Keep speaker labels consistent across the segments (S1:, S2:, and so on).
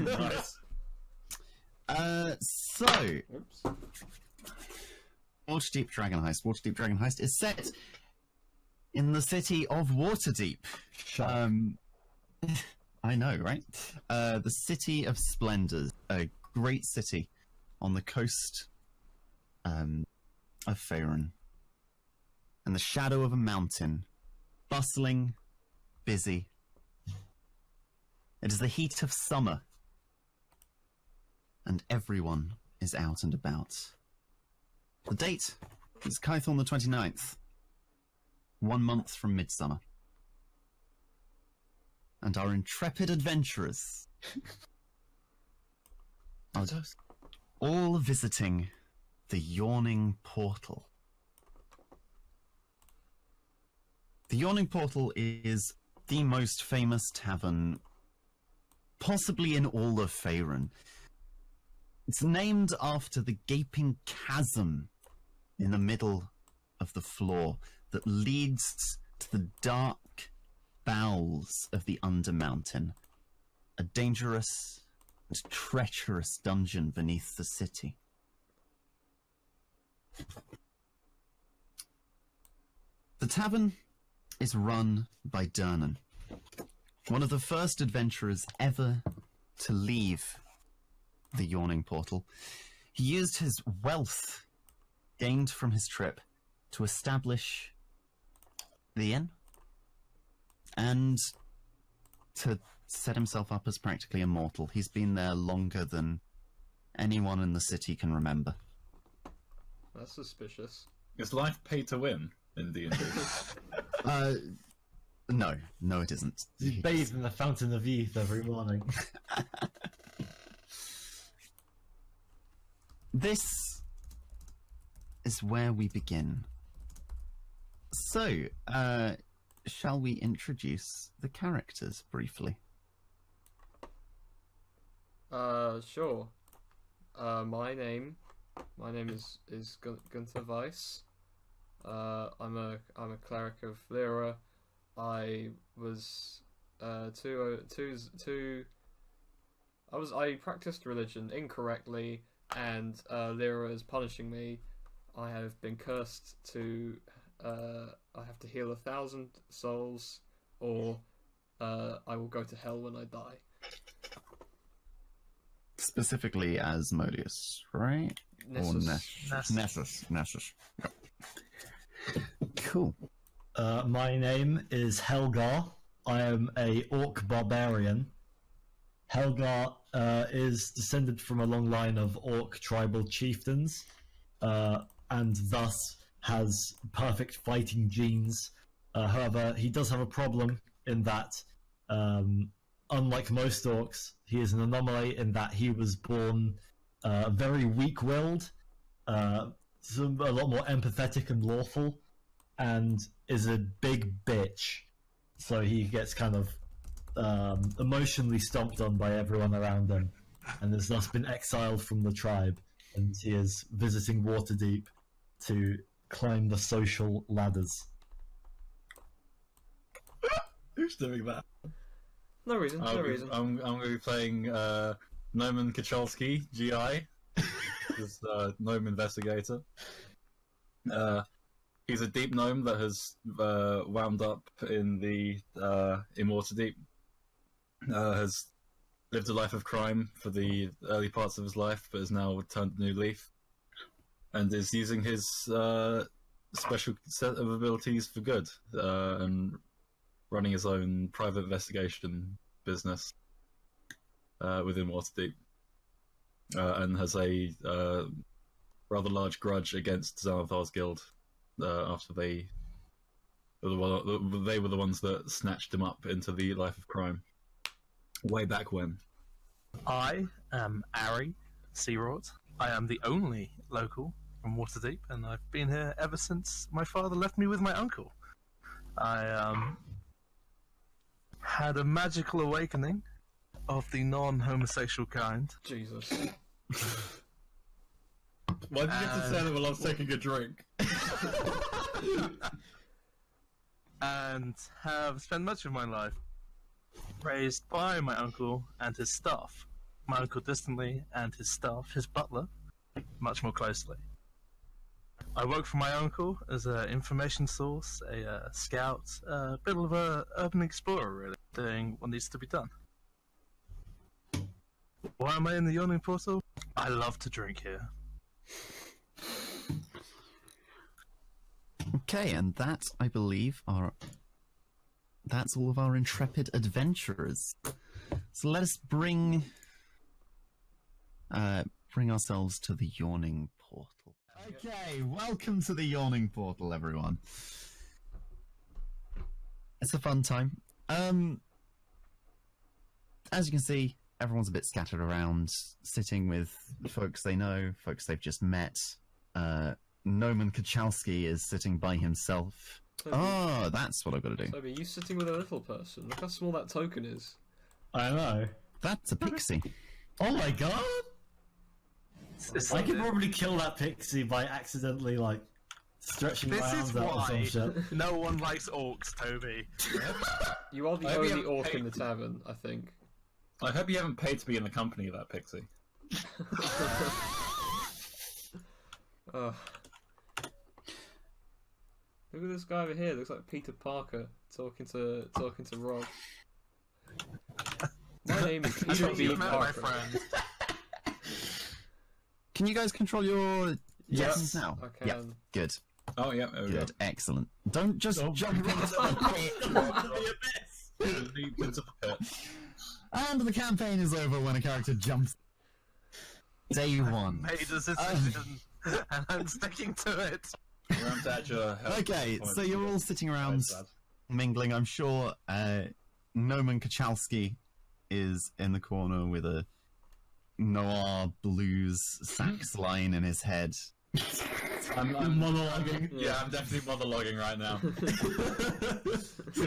S1: Nice.
S2: So,
S3: Oops.
S2: Waterdeep Dragonheist. Waterdeep Dragonheist is set in the city of Waterdeep. I know, right? The City of Splendors, a great city on the coast of Faerun. In the shadow of a mountain, bustling, busy. It is the heat of summer, and everyone is out and about. The date is Kython the 29th, 1 month from midsummer. And our intrepid adventurers are all visiting the Yawning Portal. The Yawning Portal is the most famous tavern possibly in all of Faerun. It's named after the gaping chasm in the middle of the floor that leads to the dark bowels of the Undermountain, a dangerous and treacherous dungeon beneath the city. The tavern is run by Durnan, one of the first adventurers ever to leave the Yawning Portal. He used his wealth gained from his trip to establish the inn and to set himself up as practically immortal. He's been there longer than anyone in the city can remember.
S3: That's suspicious.
S1: Is life pay to win in D&D?
S2: No, it isn't.
S4: You bathe in the fountain of youth every morning.
S2: This is where we begin. So, shall we introduce the characters briefly?
S3: Sure. My name is Gunther Weiss. I'm a cleric of Lyra. I was I practiced religion incorrectly, and Lyra is punishing me. I have been cursed to I have to heal 1,000 souls, or I will go to hell when I die.
S2: Specifically Asmodeus, right?
S3: Nessus.
S2: Or Nessus. Yep. Cool.
S4: My name is Helgar. I am a orc barbarian. Helgar is descended from a long line of orc tribal chieftains, and thus has perfect fighting genes. However, he does have a problem in that, unlike most orcs, he is an anomaly in that he was born very weak-willed, a lot more empathetic and lawful, and is a big bitch. So he gets kind of emotionally stomped on by everyone around him, and has thus been exiled from the tribe, and he is visiting Waterdeep to climb the social ladders.
S1: Who's doing that?
S3: No reason.
S1: I'm going to be playing Noman Kachalski, GI. This gnome investigator. He's a deep gnome that has wound up in Waterdeep. Has lived a life of crime for the early parts of his life, but has now turned a new leaf, and is using his special set of abilities for good, and running his own private investigation business within Waterdeep, and has a rather large grudge against Xanathar's guild after they were the ones that snatched him up into the life of crime way back when.
S5: I am Ari Searort. I am the only local from Waterdeep, and I've been here ever since my father left me with my uncle. I had a magical awakening of the non-homosexual kind.
S3: Jesus.
S1: Why did you get to say that while I was taking a drink?
S5: And have spent much of my life raised by my uncle and his staff. my uncle distantly and his staff, his butler, much more closely. I work for my uncle as an information source, a scout, a bit of an urban explorer, really, doing what needs to be done. Why am I in the Yawning Portal? I love to drink here.
S2: Okay, and that, I believe, that's all of our intrepid adventurers. So let us bring ourselves to the Yawning Portal. Okay, welcome to the Yawning Portal, everyone. It's a fun time. As you can see, everyone's a bit scattered around, sitting with folks they know, folks they've just met. Noman Kachalski is sitting by himself.
S3: Toby,
S2: That's what I've got to do.
S3: Toby, you sitting with a little person. Look how small that token is.
S4: I know.
S2: That's a pixie.
S4: Oh my god! I could probably kill that pixie by accidentally, like, stretching my
S5: This
S4: arms
S5: is
S4: out or some
S5: why
S4: shit.
S5: no one likes orcs, Toby.
S3: You are the
S1: I hope you
S3: only
S1: haven't
S3: orc in
S1: paid-
S3: the tavern, I think.
S1: I hope you haven't paid to be in the company of that pixie.
S3: Ugh. Look at this guy over here. Looks like Peter Parker talking to Rob. My name is
S5: I
S3: Peter
S5: think
S3: B.
S5: you've met my
S3: Parker.
S5: friend.
S2: Can you guys control your buttons now?
S3: I can.
S2: Yeah, good.
S1: Oh yeah, there we go.
S2: Good, excellent. Don't just jump into the pit.
S1: Leap into the pit.
S2: And the campaign is over when a character jumps. Day one.
S5: Made a decision, and I'm sticking to it.
S1: Round to add your health
S2: Okay,
S1: points
S2: so
S1: to
S2: you're
S1: your
S2: all sitting around
S1: side.
S2: mingling. I'm sure Noman Kachalski is in the corner with a noir blues sax line in his head.
S1: I'm
S4: Monologuing.
S1: yeah, I'm definitely monologuing right now.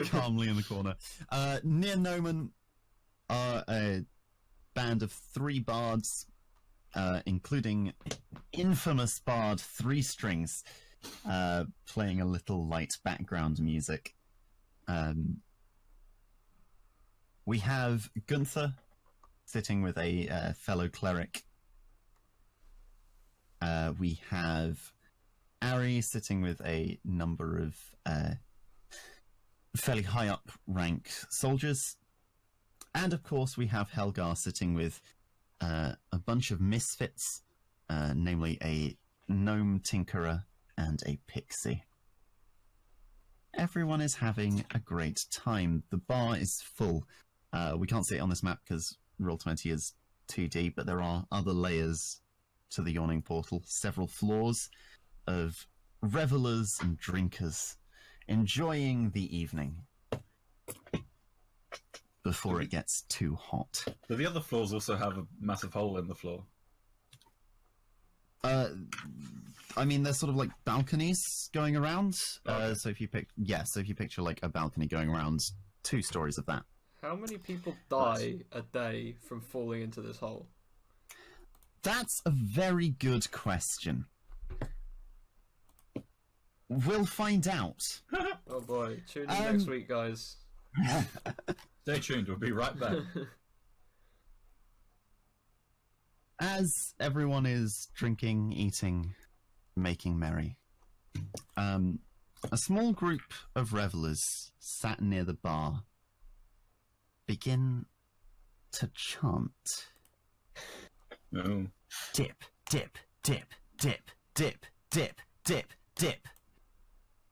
S2: Calmly in the corner. Near Noman are a band of 3 bards, including infamous bard 3 Strings, playing a little light background music. We have Gunther sitting with a fellow cleric. We have Ari sitting with a number of fairly high up rank soldiers. And of course we have Helgar sitting with a bunch of misfits, namely a gnome tinkerer and a pixie. Everyone is having a great time. The bar is full. We can't see it on this map because Roll20 is 2D, but there are other layers to the Yawning Portal, several floors of revelers and drinkers enjoying the evening before it gets too hot.
S1: Do the other floors also have a massive hole in the floor?
S2: I mean, there's sort of like balconies going around.
S1: Okay.
S2: So if you picture like a balcony going around, 2 stories of that.
S3: How many people die a day from falling into this hole?
S2: That's a very good question. We'll find out.
S3: Oh boy, tune in next week, guys.
S1: Stay tuned, we'll be right back.
S2: As everyone is drinking, eating, making merry, a small group of revelers sat near the bar begin to chant.
S1: Oh.
S2: Dip, dip, dip, dip, dip, dip, dip, dip.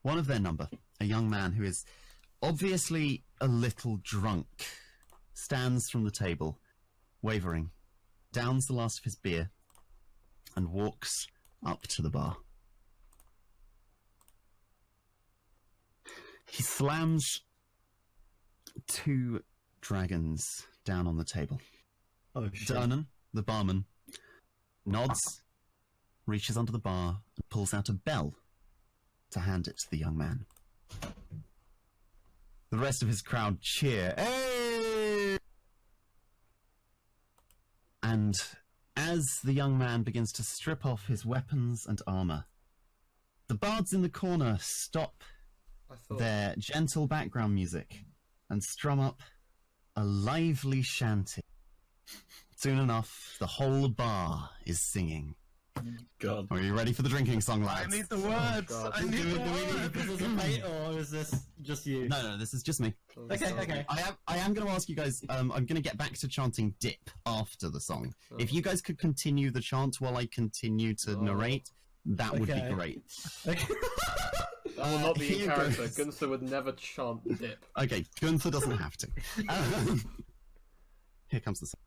S2: One of their number, a young man who is obviously a little drunk, stands from the table, wavering, downs the last of his beer, and walks up to the bar. He slams 2 dragons down on the table.
S4: Oh shit.
S2: Durnan, the barman, nods, reaches under the bar, and pulls out a bell to hand it to the young man. The rest of his crowd cheer. Hey! And as the young man begins to strip off his weapons and armor, the bards in the corner stop
S3: I thought
S2: their gentle background music and strum up a lively shanty Soon enough, the whole bar is singing.
S1: God.
S2: Are you ready for the drinking song,
S5: I
S2: lads?
S5: need the words.
S3: God.
S5: I need
S4: Do
S5: the
S4: we need to
S5: words.
S4: participate, or is this just you?
S2: No, this is just me.
S4: Okay.
S2: I am going to ask you guys. I'm going to get back to chanting "dip" after the song. If you guys could continue the chant while I continue to narrate, that would be
S4: Okay.
S2: great.
S4: Okay.
S3: That will not be in
S2: Here
S3: character.
S2: goes.
S3: Gunther would never chant dip.
S2: Okay, Gunther doesn't have to. Here comes the song.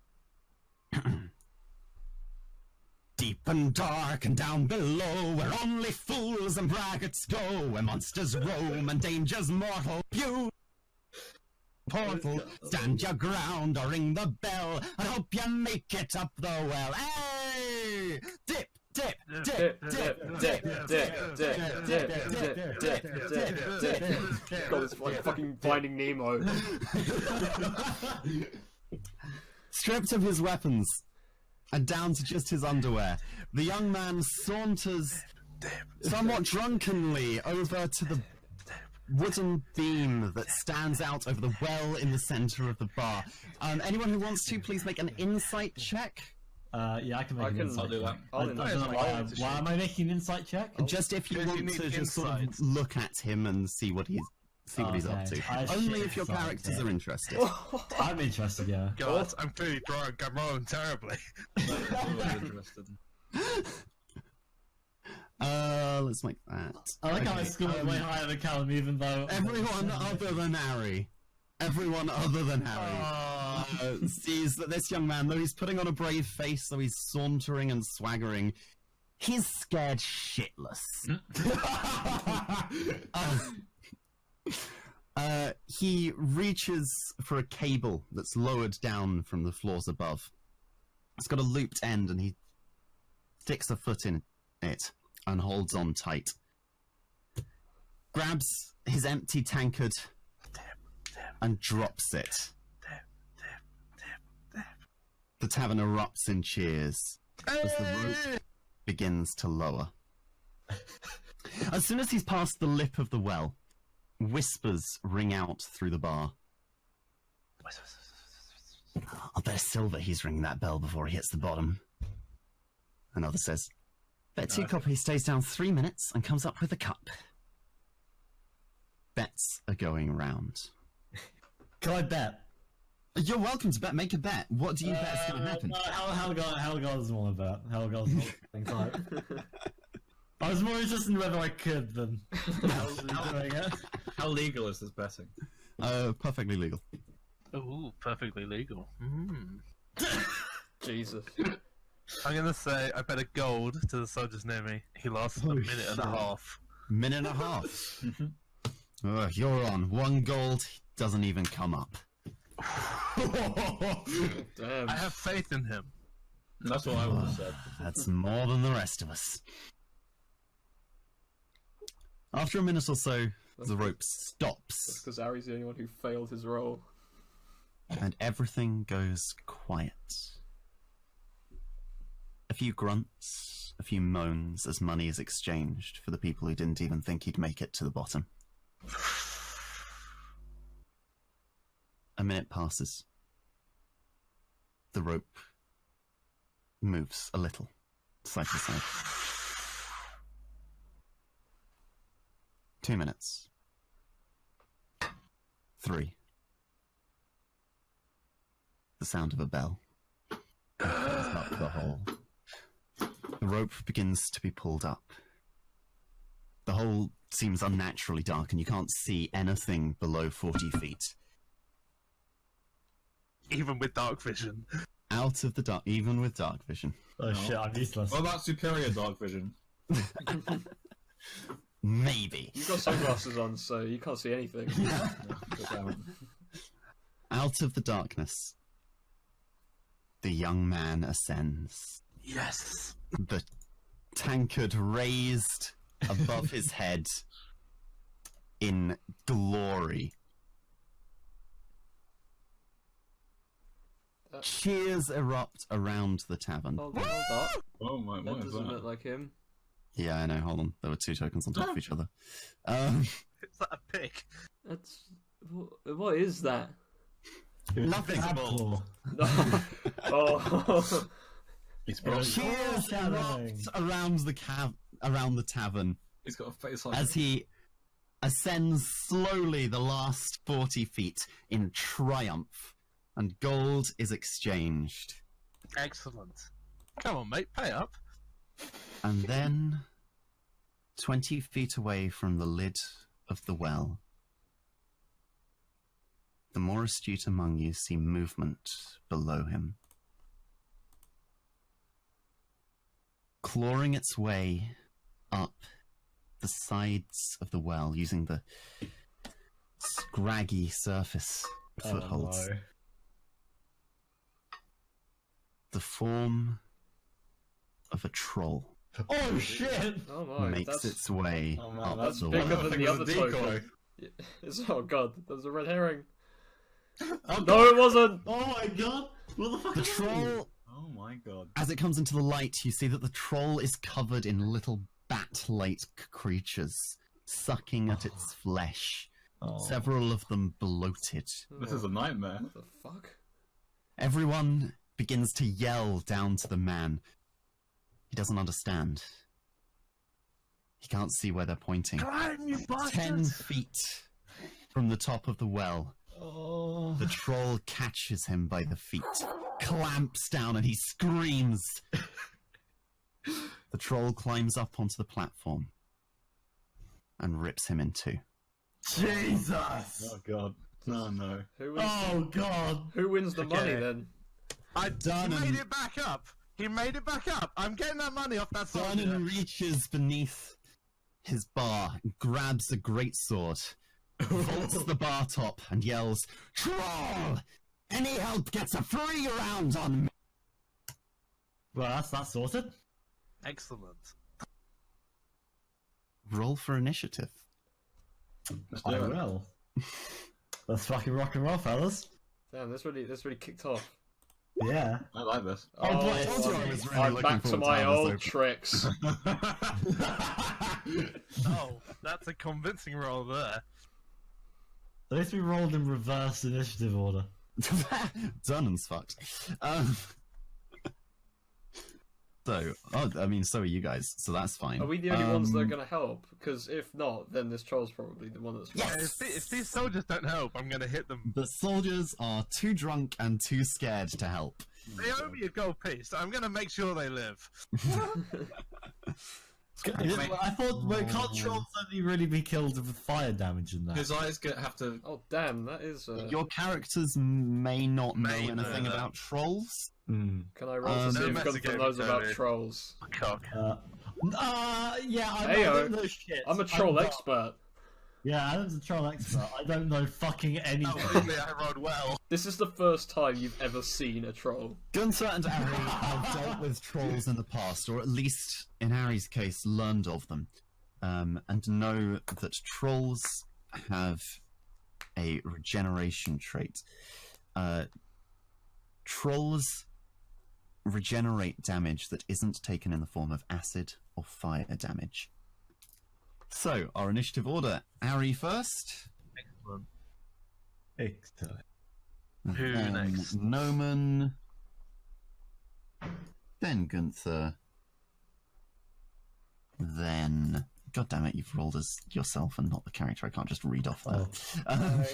S2: Deep and dark and down below, where only fools and braggarts go, where monsters roam and dangers mortal. You portal, stand your ground or ring the bell, and hope you make it up the well. Hey! Dip, dip, dip, dip, dip, dip.
S3: God, it's like fucking Finding Nemo.
S2: Stripped of his weapons and down to just his underwear, the young man saunters somewhat drunkenly over to the wooden beam that stands out over the well in the center of the bar. Anyone who wants to, please make an insight check.
S4: Yeah, I can make
S3: I
S4: an
S3: can-
S4: insight
S1: I'll do that.
S4: check.
S3: I'll
S4: I don't know
S3: insight.
S4: why am I making an insight check?
S2: Just if you
S5: Because you
S2: want
S5: need
S2: to just sort of
S5: insight.
S2: look at him and see what he's up
S4: Okay.
S2: to.
S4: I
S2: Only
S4: shit
S2: if your
S4: insight,
S2: characters
S4: yeah.
S2: are interested.
S4: I'm interested, yeah.
S5: God, I'm clearly drunk. I'm rolling terribly.
S2: Let's make that.
S4: I like how I scored way higher than Callum, even though
S2: Everyone other than Harry. Everyone other than Harry sees that this young man, though he's putting on a brave face, though he's sauntering and swaggering, he's scared shitless. He reaches for a cable that's lowered down from the floors above. It's got a looped end, and he sticks a foot in it and holds on tight. Grabs his empty tankard and drops it. The tavern erupts in cheers as the rope begins to lower. As soon as he's past the lip of the well, whispers ring out through the bar. I'll bet a silver he's ringing that bell before he hits the bottom. Another says, bet Teacup he stays down 3 minutes and comes up with a cup. Bets are going round.
S4: can I bet?
S2: You're welcome to bet. Make a bet. What do you bet is going to happen?
S4: No, Helga doesn't want to bet. Helga's not the type. I was more interested in whether I could than doing it.
S1: How legal is this betting?
S2: Perfectly legal.
S5: Ooh, perfectly legal.
S3: Jesus.
S5: I'm gonna say I bet a gold to the soldiers near me. He lasts a minute and a half.
S2: Minute and a half. You're on. 1 gold doesn't even come up.
S3: Damn.
S5: I have faith in him.
S1: That's what I would have said.
S2: That's more than the rest of us. After a minute or so, the rope stops
S3: Because Ari's the only one who failed his role.
S2: and everything goes quiet. A few grunts, a few moans as money is exchanged for the people who didn't even think he'd make it to the bottom. A minute passes. The rope moves a little, side to side. 2 minutes. 3. The sound of a bell. Opens up the hole. The rope begins to be pulled up. The hole seems unnaturally dark and you can't see anything below 40 feet.
S5: Even with dark vision.
S2: Out of the dark, even with dark vision.
S4: Oh shit, I'm useless.
S1: What about superior dark vision?
S2: Maybe.
S3: You've got sunglasses on, so you can't see anything.
S2: Out of the darkness, the young man ascends.
S5: Yes.
S2: The tankard raised above his head in glory. Cheers erupt around the tavern.
S3: Hold up.
S1: Oh my,
S3: That
S1: what is
S3: doesn't
S1: that?
S3: look like him.
S2: Yeah, I know, hold on. There were 2 tokens on top of each other.
S5: Is that a pig?
S3: That's... What is that?
S2: Nothing.
S4: Apple.
S3: Oh.
S1: He's brought.
S2: Cheers erupt around the tavern
S1: He's got a face like.
S2: as he ascends slowly the last 40 feet in triumph, and gold is exchanged.
S5: Excellent. Come on, mate, pay up.
S2: And then, 20 feet away from the lid of the well, the more astute among you see movement below him. Clawing its way up the sides of the well using the scraggy surface footholds.
S4: no.
S2: The form of a troll
S4: Oh shit!
S3: Oh my,
S2: makes
S3: that's
S2: its way
S4: Oh, man,
S2: up
S3: that's
S2: the
S3: bigger
S2: well.
S3: than the other token. Oh god, there's a red herring.
S1: Oh,
S3: No, it wasn't.
S4: Oh my god! What the fuck?
S2: The
S4: is that?
S2: troll,
S1: Oh my god.
S2: as it comes into the light, you see that the troll is covered in little bat-like creatures, sucking at its flesh.
S4: Oh.
S2: Several of them bloated.
S1: This is a nightmare.
S3: What the fuck?
S2: Everyone begins to yell down to the man. He doesn't understand. He can't see where they're pointing.
S5: Climb, you
S2: 10
S5: bastard!
S2: feet from the top of the well,
S4: Oh.
S2: the troll catches him by the feet, clamps down, and he screams. The troll climbs up onto the platform and rips him in two.
S4: Jesus!
S1: Oh god. No, no.
S3: Who wins,
S4: Oh god!
S3: who wins the money
S5: Okay.
S3: then?
S5: He
S2: Dunham-
S5: made it back up! He made it back up! I'm getting that money off that soldier!
S2: Vernon reaches beneath his bar, grabs a greatsword, vaults the bar top, and yells, "Troll! Any help gets a free round on me!"
S4: Well, that's that sorted.
S5: Excellent.
S2: Roll for initiative.
S1: Let's
S4: I
S1: do it.
S4: will. Let's fucking rock and roll, fellas.
S3: Damn, this really kicked off.
S4: Yeah.
S1: I like this.
S4: Oh, boy, I
S2: told you I was really
S3: I'm
S2: looking
S3: back to
S2: forward to
S3: my
S2: how this
S3: old
S2: opened.
S3: tricks.
S5: Oh, that's a convincing roll there.
S4: At least we rolled in reverse initiative order.
S2: Dunham's fucked. So are you guys, so that's fine.
S3: Are we the only ones that are gonna help? Because if not, then this troll's probably the one that's.
S5: Yeah, if these soldiers don't help, I'm gonna hit them.
S2: The soldiers are too drunk and too scared to help.
S5: They owe me a gold piece, so I'm gonna make sure they live.
S4: I thought, well, can't trolls only really be killed with fire damage in that?
S1: His eyes have to.
S3: Oh damn, that is.
S2: Your characters may not know
S5: May know
S2: anything
S5: that.
S2: about trolls.
S4: Mm.
S3: Can I roll to see
S5: no
S3: if
S5: message
S3: Gunther
S5: gave
S3: knows
S5: me,
S3: about
S5: Tony.
S3: trolls?
S5: Cock.
S4: Yeah, I
S3: Heyo.
S4: don't know shit.
S3: I'm a troll
S4: not-
S3: expert.
S4: Yeah, Adam's a troll expert. I don't know fucking
S5: Oh,
S4: anything.
S5: really? I rolled well.
S3: This is the first time you've ever seen a troll.
S2: Gunther and Ari have dealt with trolls in the past, or at least, in Ari's case, learned of them, and know that trolls have a regeneration trait. Trolls regenerate damage that isn't taken in the form of acid or fire damage. So, our initiative order, Ari first.
S5: Excellent.
S4: Excellent.
S5: Who
S2: then
S5: next?
S2: Noman. Then Gunther. Then... God damn it, you've rolled as yourself and not the character. I can't just read off that.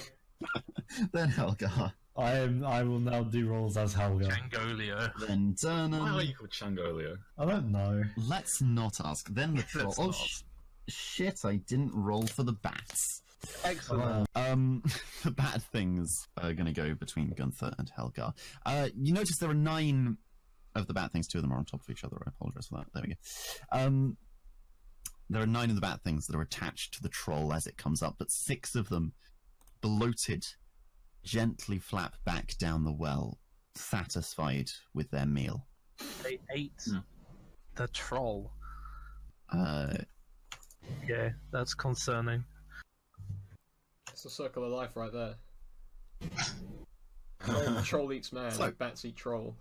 S2: Then Helga.
S4: I will now do rolls as Helga.
S5: Changolio.
S2: Then
S1: Why are
S2: Durnan.
S1: you called Changolio?
S4: I don't know.
S2: Let's not ask. Then the troll.
S5: Let's
S2: Oh,
S5: not.
S2: shit, I didn't roll for the bats.
S5: Excellent.
S2: The bad things are going to go between Gunther and Helga. You notice there are 9 of the bad things. 2 of them are on top of each other. I apologize for that. There we go. There are 9 of the bad things that are attached to the troll as it comes up, but 6 of them, bloated, gently flap back down the well, satisfied with their meal.
S5: They ate
S1: Hmm.
S5: the troll.
S2: Uh,
S5: Yeah, that's concerning.
S3: It's a circle of life right there. Troll eats man,
S2: So-
S3: bats eat troll.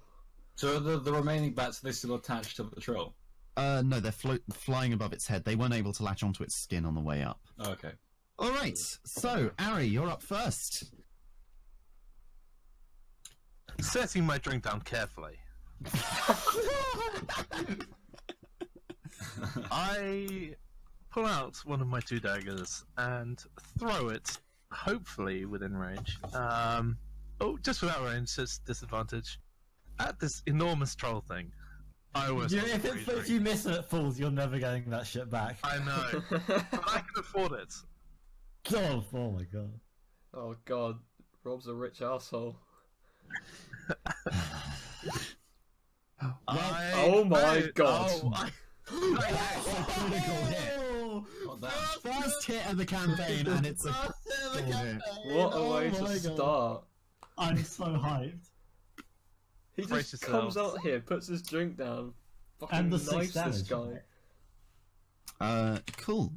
S1: So the remaining bats, are they still attached to the troll?
S2: no, they're flying above its head. They weren't able to latch onto its skin on the way up.
S1: Oh, okay.
S2: All right, so Ari, you're up first.
S5: setting my drink down carefully, I pull out one of my 2 daggers and throw it, hopefully within range. Just without range, so it's disadvantage. At this enormous troll thing. I always
S4: Yeah, if you miss and it falls, you're never getting that shit back.
S5: I know, but I can afford it.
S4: God, oh my god.
S3: Oh god, Rob's a rich asshole. Oh my god.
S2: Critical hit. First hit of the campaign, and it's a critical hit.
S3: What a way
S4: Oh my
S3: to
S4: God.
S3: start.
S4: I'm so hyped.
S3: He
S5: Brace
S3: just comes
S5: yourselves.
S3: out here, puts his drink down, fucking
S4: And the 6
S3: knifes this
S4: damage.
S3: guy.
S2: Cool.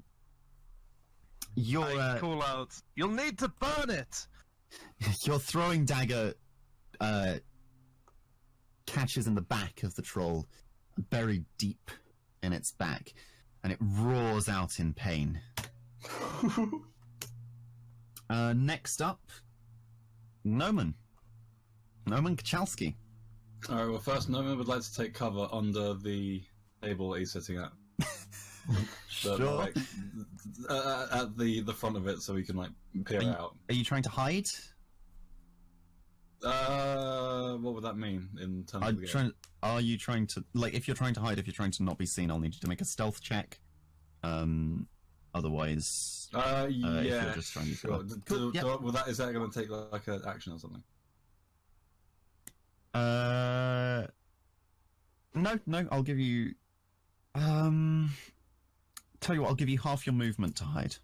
S2: Your
S5: I call out, "You'll need to burn it!"
S2: your throwing dagger catches in the back of the troll, buried deep in its back, and it roars out in pain. Next up, Noman Kachalski.
S1: Alright, well, first, Noman would like to take cover under the table that he's sitting at.
S2: Sure.
S1: Like, at the front of it, so we can, like, peer out.
S2: Are you trying to hide?
S1: What would that mean in terms of the game?
S2: Are you trying to, like, if you're trying to hide, if you're trying to not be seen, I'll need you to make a stealth check. Otherwise,
S1: Yeah,
S2: if you're just trying to
S1: sure.
S2: Cool, yep.
S1: Is that going to take, like, an action or something?
S2: No, I'll give you, tell you what, I'll give you half your movement to hide.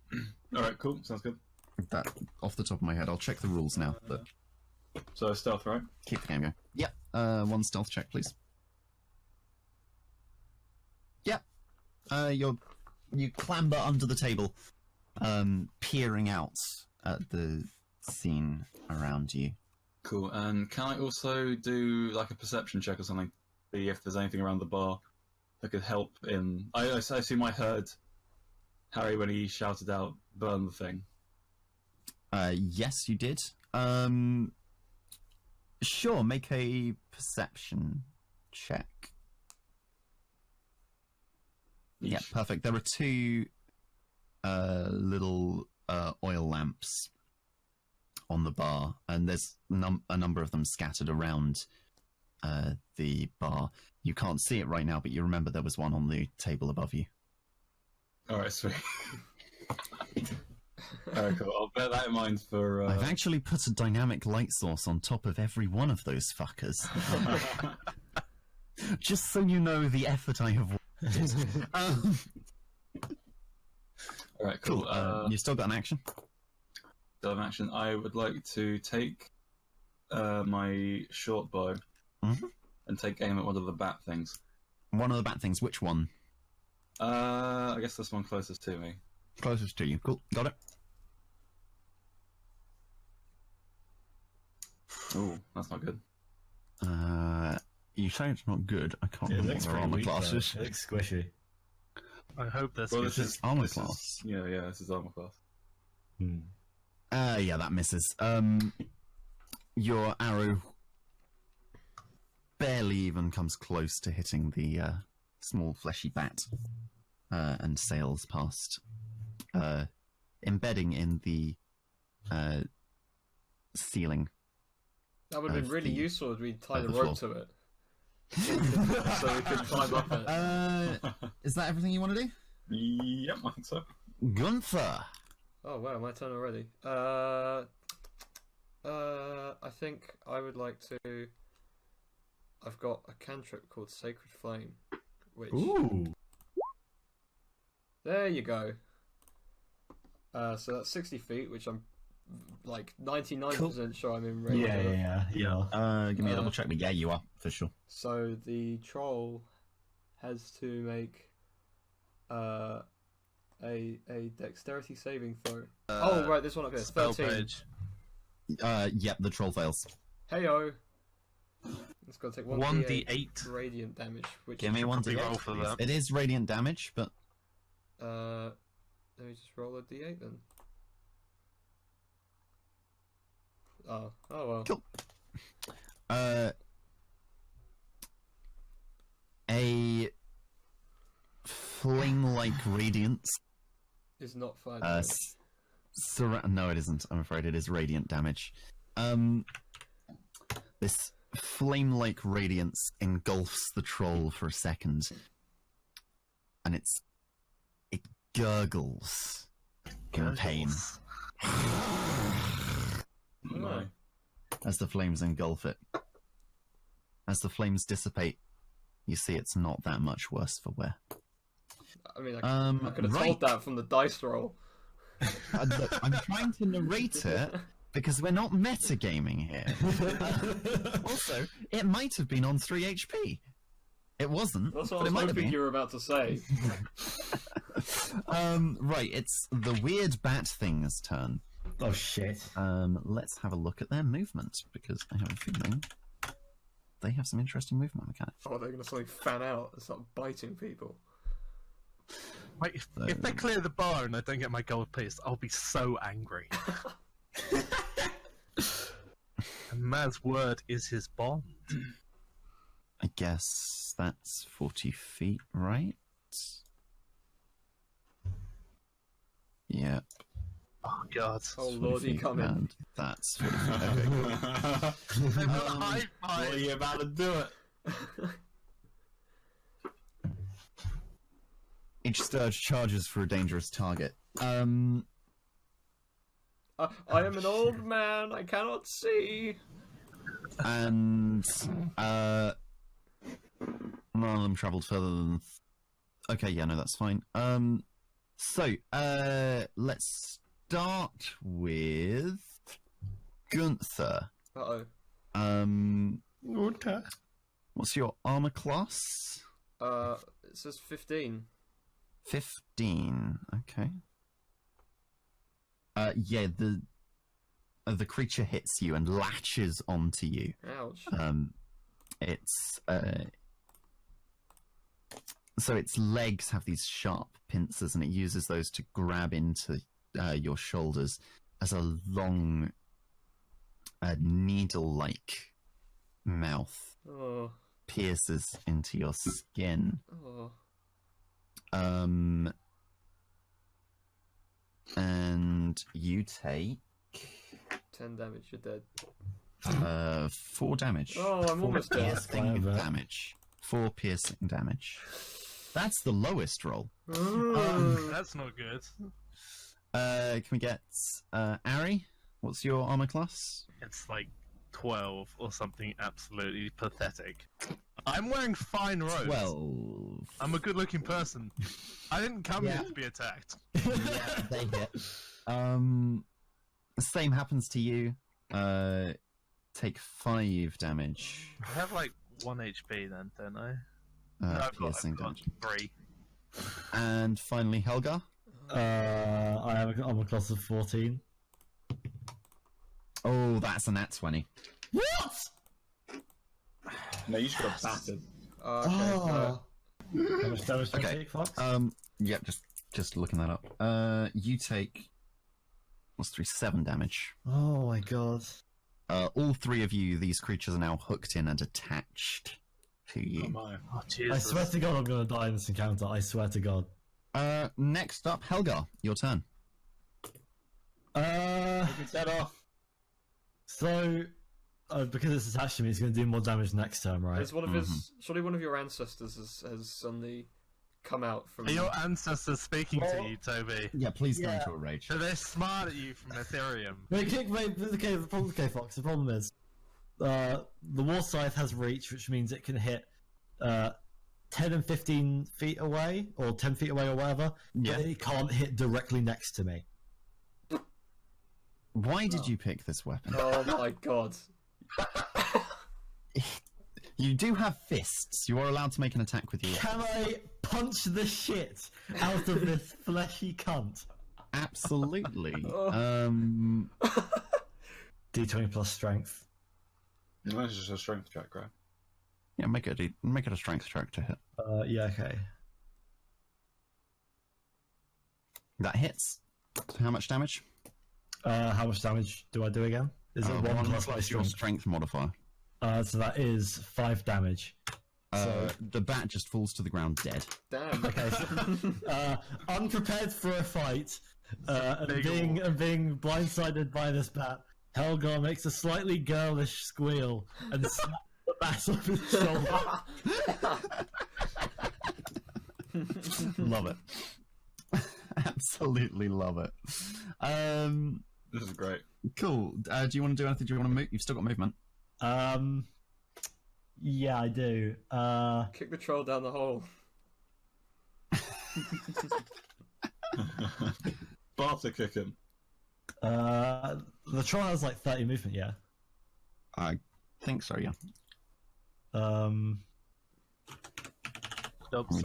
S1: Alright, cool, sounds good.
S2: That, off the top of my head, I'll check the rules now, but
S1: So, stealth, right?
S2: keep the game going. Yep, one stealth check, please. Yep, you clamber under the table, peering out at the scene around you.
S1: Cool, and can I also do, like, a perception check or something? See if there's anything around the bar that could help in... I assume I heard Harry when he shouted out, "Burn the thing."
S2: Yes, you did. Sure, make a perception check. Yeah, perfect. There are 2 little oil lamps on the bar, and there's a number of them scattered around the bar. You can't see it right now, but you remember there was one on the table above you.
S1: Alright, sweet. Alright, cool. I'll bear that in mind for...
S2: I've actually put a dynamic light source on top of every one of those fuckers. Just so you know the effort I have wanted.
S1: Alright, cool.
S2: You still got an action?
S1: Still have action. I would like to take my short bow and take aim at one of the bat things.
S2: One of the bat things, which one?
S1: I guess this one closest to me.
S2: Closest to you. Cool, got it.
S1: Ooh, that's not good.
S2: You say it's not good. I can't
S4: It
S2: remember
S4: looks
S2: what
S4: pretty
S2: armor
S4: weak,
S2: class
S4: though.
S2: is.
S4: It looks squishy.
S5: I hope that's
S1: Well,
S5: good.
S1: this is
S2: armor
S1: this
S2: class.
S1: Is, yeah, this is armor class.
S2: Yeah, that misses. Your arrow barely even comes close to hitting the small fleshy bat and sails past, embedding in the ceiling.
S3: That would have been
S2: Of
S3: really
S2: the-
S3: useful if we tied a
S2: the
S3: rope
S2: floor.
S3: to it. So we could climb up it.
S2: Is that everything you want to do?
S1: Yep, I think so.
S2: Gunther!
S3: Oh wow, my turn already. I think I would like to... I've got a cantrip called Sacred Flame, which...
S4: Ooh.
S3: There you go. So that's 60 feet, which I'm like 99% sure I'm in range of.
S4: Yeah.
S2: Give me a double check, but yeah, you are, for sure.
S3: So the troll has to make a dexterity saving throw. Oh right, this one up here.
S5: Spell
S3: 13.
S5: page.
S2: Yep, the troll fails.
S3: Heyo. It's got to take
S5: 1d8.
S3: radiant damage, which
S2: Give me one
S5: probably roll
S2: d8,
S5: for
S2: please.
S5: that.
S2: It is radiant damage, but
S3: let me just roll a d8 then. Oh well.
S2: Cool. A flame-like radiance.
S3: Is not fine.
S2: No, it isn't. I'm afraid it is radiant damage. This flame-like radiance engulfs the troll for a second, and it gurgles in pain
S3: No.
S2: as the flames engulf it. As the flames dissipate, you see it's not that much worse for wear.
S3: I mean, I could have
S2: right.
S3: told that from the dice roll.
S2: Look, I'm trying to narrate it because we're not metagaming here. Also, it might have been on 3 HP. It wasn't.
S3: That's what
S2: but
S3: I
S2: it
S3: was
S2: might have
S3: hoping
S2: been.
S3: you were about to say.
S2: Right, it's the weird bat thing's turn.
S4: Oh shit.
S2: Let's have a look at their movement because I have a feeling they have some interesting movement mechanics.
S3: Oh, they're going to suddenly fan out and start biting people.
S5: Wait, if they clear the bar and I don't get my gold piece, I'll be so angry. A man's word is his bond.
S2: I guess that's 40 feet, right? Yep.
S5: Oh god.
S3: Oh
S2: 40
S3: lordy,
S2: feet,
S3: come in.
S2: and that's 40 feet. Okay.
S5: High
S1: What
S5: five.
S1: are you about to do it?
S2: Each sturge charges for a dangerous target.
S3: I am an old man, I cannot see.
S2: And none of them travelled further than. Okay, yeah, no, that's fine. So let's start with Gunther.
S3: Uh-oh.
S1: Okay.
S2: What's your armor class?
S3: It says 15.
S2: 15. Okay. Yeah, the creature hits you and latches onto you.
S3: Ouch.
S2: It's so its legs have these sharp pincers, and it uses those to grab into your shoulders as a long, needle-like mouth
S3: Oh.
S2: pierces into your skin.
S3: Oh.
S2: And you take
S3: 10 damage, you're dead.
S2: 4 damage.
S3: Oh, I'm almost dead.
S2: Piercing
S4: Five.
S2: damage. 4 piercing damage. That's the lowest roll.
S5: That's not good.
S2: Can we get Ari? What's your armor class?
S5: It's like 12 or something absolutely pathetic. I'm wearing fine robes.
S2: 12.
S5: I'm a good-looking person. I didn't come
S2: Yeah.
S5: here to be attacked.
S2: Yeah, they hit. The same happens to you. Take 5 damage.
S5: I have like 1 HP then, don't I? No,
S2: Piercing
S5: I've got
S2: damage.
S5: 3.
S2: And finally, Helga.
S4: I have an armor class of 14.
S2: Oh, that's a nat 20.
S4: What?
S1: No, you just got battered.
S3: Okay.
S4: Oh. How much damage do I
S2: Okay.
S4: take, Fox?
S2: Yep, just looking that up. You take what's 3? 7 damage.
S4: Oh my god.
S2: All 3 of you, these creatures are now hooked in and attached to
S1: Oh
S2: you.
S1: my.
S5: Oh,
S4: I
S5: Jesus.
S4: swear to god I'm gonna die in this encounter, I swear to god.
S2: Next up, Helga, your turn.
S1: Set off.
S4: So, because it's attached to me, it's gonna do more damage next turn, right?
S3: There's one of his. Surely one of your ancestors has suddenly come out from.
S5: Are your ancestors speaking to you, Toby?
S2: Yeah, please go
S4: Yeah.
S2: into a rage.
S5: So they're smart at you from Ethereum.
S4: Okay, Fox, the problem is, the War Scythe has reach, which means it can hit 10 and 15 feet away, or 10 feet away, or whatever,
S2: Yeah.
S4: but it can't hit directly next to me.
S2: Why did you pick this weapon?
S3: Oh my god.
S2: You do have fists. You are allowed to make an attack with your weapon.
S4: Can I punch the shit out of this fleshy cunt?
S2: Absolutely.
S4: D20 plus strength.
S1: Mine's just a strength check, right?
S2: Yeah, make it a strength check to hit.
S4: Yeah, okay.
S2: That hits. How much damage?
S4: How much damage do I do again? Is it 1 plus my
S2: plus your
S4: strength?
S2: strength modifier.
S4: So that is 5 damage.
S2: The bat just falls to the ground dead.
S3: Damn.
S4: Okay, so, unprepared for a fight, and being blindsided by this bat, Helgar makes a slightly girlish squeal and snaps the bat off his shoulder.
S2: Love it. Absolutely love it.
S1: This is great.
S2: Cool. Do you want to do anything? Do you want to move? You've still got movement.
S4: Yeah, I do.
S3: Kick the troll down the hole.
S1: Barter kick him.
S4: The troll has like 30 movement, yeah.
S2: I think so, yeah.
S5: Let
S2: Let me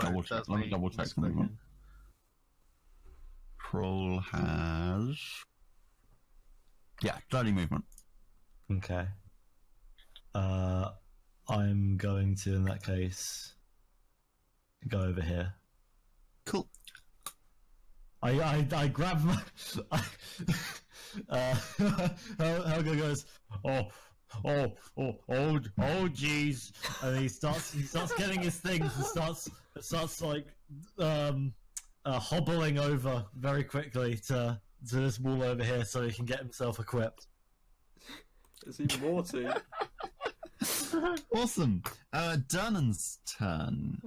S2: double check the movement. Troll has... Yeah, 30 movement.
S4: Okay. I'm going to, in that case, go over here.
S2: Cool.
S4: I grab my... Helga goes, oh, jeez, and he starts getting his things and starts like hobbling over very quickly to this wall over here so he can get himself equipped.
S3: There's even more to.
S2: Awesome. Durnan's turn.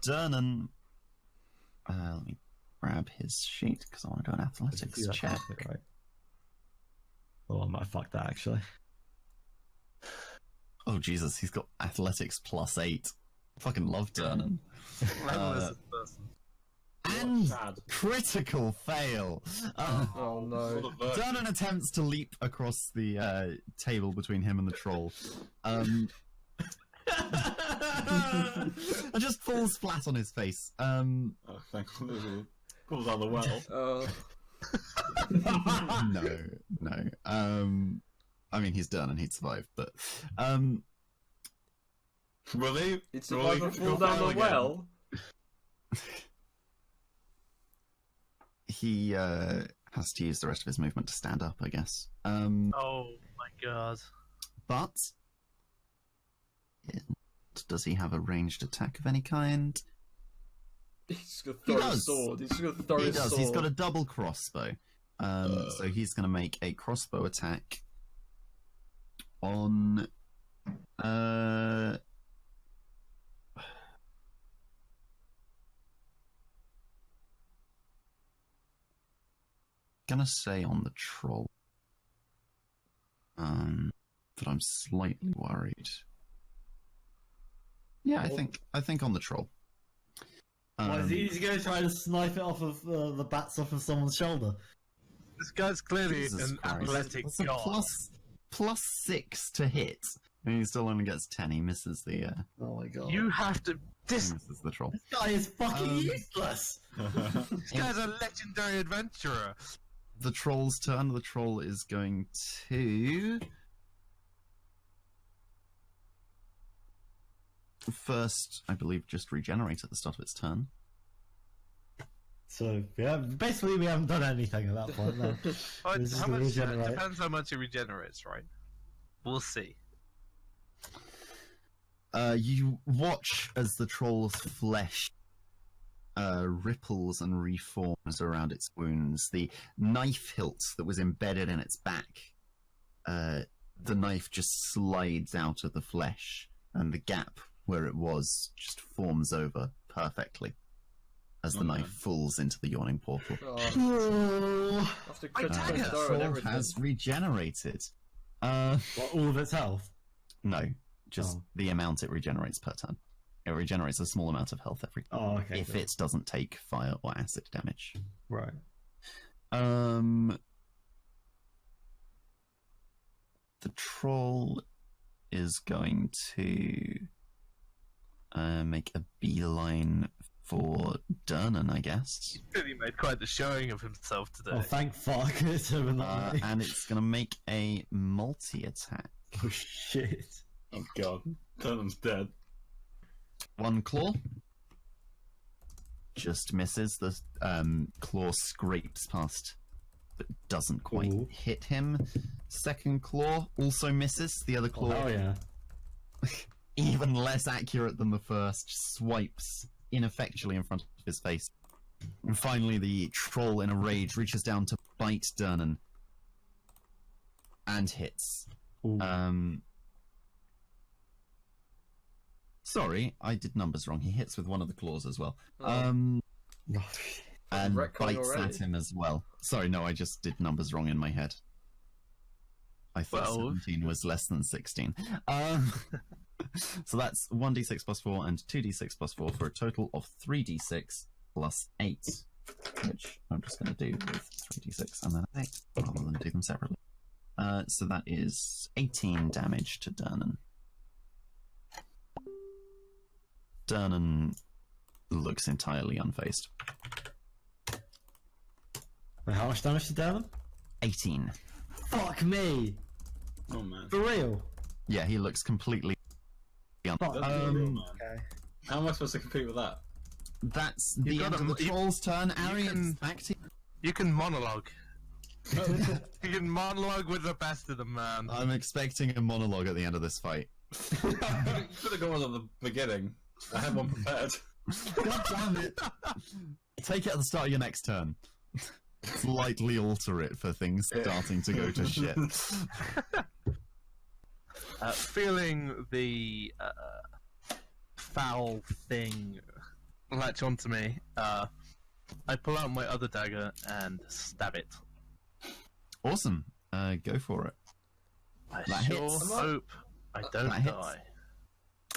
S2: Durnan. Let me grab his sheet because I want to do an athletics check.
S4: Right. Oh, I might fuck that actually.
S2: Oh Jesus, he's got athletics +8. Fucking love Durnan.
S5: Level is this person.
S2: And
S1: Sad.
S2: critical fail.
S3: Oh no.
S2: Durnan attempts to leap across the table between him and the troll. And just falls flat on his face.
S1: Oh, thank God. Falls down the well.
S2: No. I mean, he's done and he'd survive, but
S1: Will he?
S3: It's survive and fall down the well.
S2: he has to use the rest of his movement to stand up, I guess.
S5: Oh my god.
S2: But does he have a ranged attack of any kind?
S3: He's just gonna throw his sword. He's just gonna throw his sword.
S2: He's got a double crossbow. So he's going to make a crossbow attack on... Gonna say on the troll. But I'm slightly worried. Yeah, I think on the troll.
S4: He's going to try to snipe it off of the bats off of someone's shoulder.
S5: This guy's clearly
S2: Jesus
S5: an
S2: Christ.
S5: athletic
S2: That's a
S5: god.
S2: +6 to hit. And he still only gets 10. He misses the
S4: Oh my god.
S5: You have to.
S2: he
S5: This
S2: misses the troll.
S4: This guy is fucking useless!
S5: guy's a legendary adventurer.
S2: The troll's turn. The troll is going to first, I believe, just regenerate at the start of its turn.
S4: So, yeah, basically we haven't done anything at that point, no.
S5: But
S4: This is
S5: how
S4: gonna
S5: much?
S4: regenerate.
S5: Depends how much it regenerates, right? We'll see.
S2: You watch as the troll's flesh ripples and reforms around its wounds. The knife hilt that was embedded in its back, the knife just slides out of the flesh, and the gap where it was just forms over perfectly as the knife falls into the yawning portal.
S3: After
S2: The
S3: critical throw and
S2: troll
S3: everything.
S2: has regenerated.
S4: What, all of its health?
S2: No, just the amount it regenerates per turn. It regenerates a small amount of health every time.
S4: Oh, okay.
S2: If it doesn't take fire or acid damage.
S4: Right.
S2: The troll is going to make a beeline for Durnan, I guess.
S5: He made quite the showing of himself today.
S4: Oh, thank fuck. It's over that way.
S2: And it's going to make a multi-attack.
S4: Oh, shit.
S1: Oh god. Turnham's dead.
S2: One claw. Just misses. The claw scrapes past, but doesn't quite
S4: Ooh.
S2: hit him. Second claw also misses. The other claw
S4: Oh, yeah.
S2: even less accurate than the first, swipes ineffectually in front of his face. And finally, the troll, in a rage, reaches down to bite Dernan. And hits. Sorry, I did numbers wrong. He hits with one of the claws as well. And bites at him as well. Sorry, no, I just did numbers wrong in my head. I thought 17 was less than 16. So that's 1d6 plus 4 and 2d6 plus 4 for a total of 3d6 plus 8, which I'm just going to do with 3d6 and then 8, rather than do them separately. So that is 18 damage to Dernan. Dernan looks entirely unfazed.
S4: Wait, how much damage to Devon?
S2: 18.
S4: Fuck me!
S1: Oh man.
S4: For real?
S2: Yeah, he looks completely
S4: Fuck.
S1: Okay.
S6: How am I supposed to compete with that?
S2: That's the end of the troll's turn. Arian, back to you.
S5: You can monologue. You can monologue with the best of them, man.
S2: I'm expecting a monologue at the end of this fight.
S6: You could have gone at the beginning. I had one prepared.
S2: God damn it! Take it at the start of your next turn. Slightly alter it for things starting to go to shit.
S5: Feeling the foul thing latch onto me, I pull out my other dagger and stab it.
S2: Awesome. Go for it.
S5: I
S2: That
S5: sure
S2: hits.
S5: hope I don't
S2: That hits.
S5: die.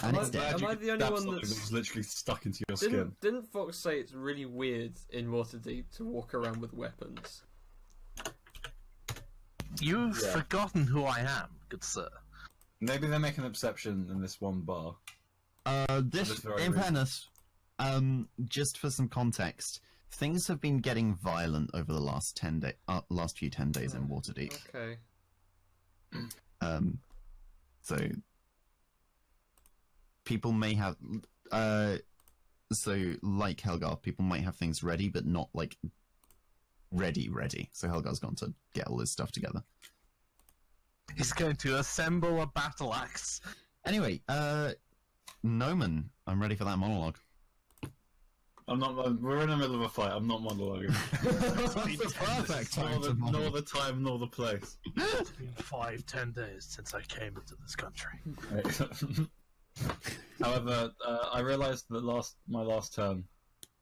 S2: And
S3: Am
S2: it's
S3: I-
S2: dead.
S3: am I the only one that's-
S6: was literally stuck into your skin?
S3: Didn't Fox say it's really weird in Waterdeep to walk around with weapons?
S5: You've
S6: Yeah.
S5: forgotten who I am, good sir.
S6: Maybe they make an exception in this one bar.
S2: This,
S6: this very
S2: in
S6: reason.
S2: fairness, just for some context, things have been getting violent over the last last few 10 days in Waterdeep.
S3: Okay.
S2: So people may have, so like Helgar, people might have things ready, but not like ready. So Helgar's gone to get all his stuff together.
S5: He's going to assemble a battle axe.
S2: Anyway, Noman, I'm ready for that monologue.
S6: I'm not. We're in the middle of a fight. I'm not monologuing.
S2: That's the perfect time to
S6: Nor
S2: monologue.
S6: the time, nor the place.
S5: It's been 5-10 days since I came into this country.
S6: However, I realised that my last turn,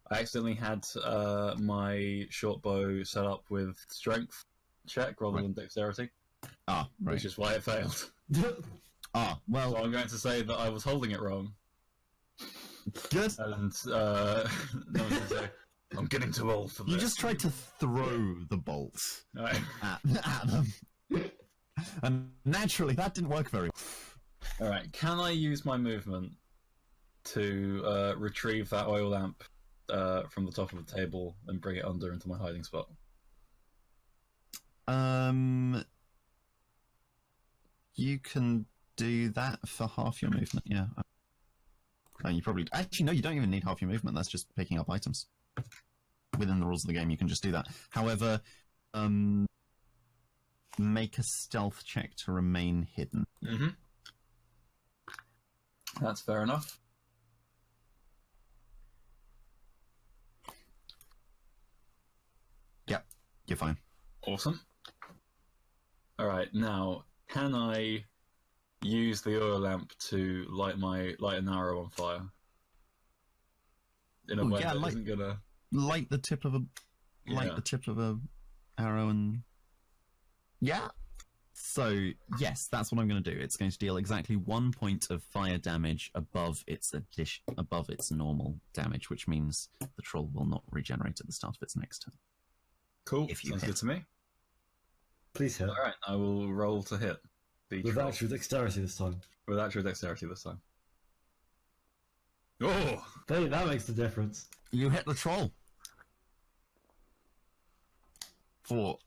S6: I accidentally had my short bow set up with strength check rather than dexterity,
S2: Ah, right.
S6: which is why it failed.
S2: Ah, well,
S6: So I'm going to say that I was holding it wrong,
S2: good.
S6: and no one can say I'm getting too old for this.
S2: You just tried to throw the bolt
S6: Right.
S2: at them. And naturally, that didn't work very well.
S6: All right. Can I use my movement to retrieve that oil lamp from the top of the table and bring it under into my hiding spot?
S2: You can do that for half your movement, yeah. You probably... Actually, no, you don't even need half your movement. That's just picking up items. Within the rules of the game, you can just do that. However, make a stealth check to remain hidden.
S6: Mm-hmm. That's fair enough.
S2: Yep, you're fine.
S6: Awesome. All right. Now, can I use the oil lamp to light an arrow on fire in a
S2: Ooh,
S6: way
S2: yeah,
S6: that
S2: light-
S6: isn't gonna?
S2: Light the tip of a... Light
S6: Yeah.
S2: the tip of a arrow and... Yeah. So, yes, that's what I'm going to do. It's going to deal exactly 1 point of fire damage above its normal damage, which means the troll will not regenerate at the start of its next turn.
S6: Cool.
S2: If you
S6: Sounds
S2: hit.
S6: good to me.
S4: Please hit.
S6: All right. I will roll to hit the
S4: With
S6: troll
S4: actual dexterity this time.
S6: with actual dexterity this time. Oh,
S4: Hey, that makes the difference.
S2: You hit the troll for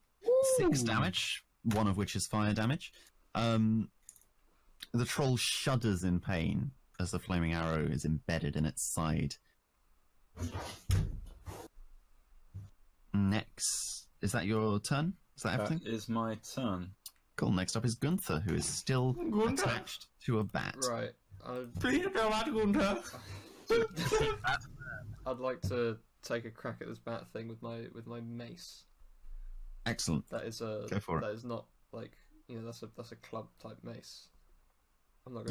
S2: 6 damage, one of which is fire damage. The troll shudders in pain as the flaming arrow is embedded in its side. Next, is that your turn? Is that
S6: that
S2: everything?
S6: is my turn.
S2: Cool. Next up is Gunther, who is still attached to a bat.
S3: Right. I'd like to take a crack at this bat thing with my mace.
S2: Excellent.
S3: That is
S2: Go for it.
S3: That is not like that's a club type mace. I'm not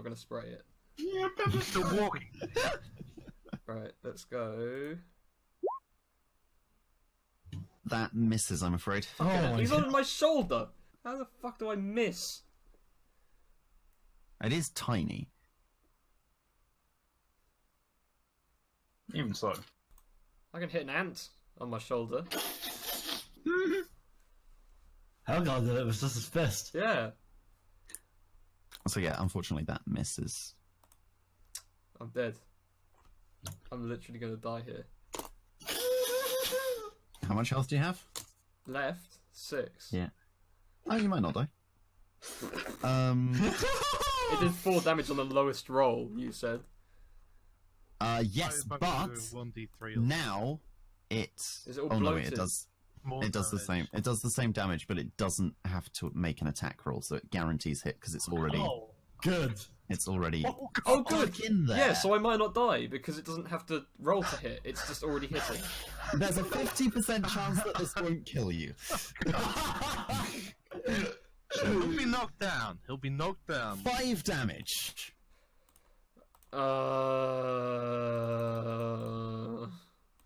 S3: gonna spray it.
S5: Yeah, but it's still walking.
S3: Right, let's go.
S2: That misses, I'm afraid.
S4: Oh,
S3: He's on my shoulder. How the fuck do I miss?
S2: It is tiny.
S1: Even so.
S3: I can hit an ant on my shoulder.
S4: Helgar did it with just his fist.
S3: Yeah,
S2: So yeah, unfortunately that misses.
S3: I'm dead. I'm literally gonna die here.
S2: How much health do you have?
S3: Left 6.
S2: Yeah. Oh, you might not die.
S3: It did 4 damage on the lowest roll. You said.
S2: Yes,
S5: If I
S2: but
S5: could do 1d3 or
S2: now it.
S3: Is it all
S2: Oh no,
S3: bloated?
S2: it does.
S5: more
S2: It does the
S5: damage.
S2: same. It does the same damage, but it doesn't have to make an attack roll, so it guarantees hit because it's already.
S4: Oh, good.
S2: It's already.
S3: Oh, good.
S2: stuck in there.
S3: Yeah, so I might not die because it doesn't have to roll to hit. It's just already hitting.
S2: There's a 50% chance that this won't kill you.
S5: He'll be knocked down. He'll be knocked down.
S2: 5 damage.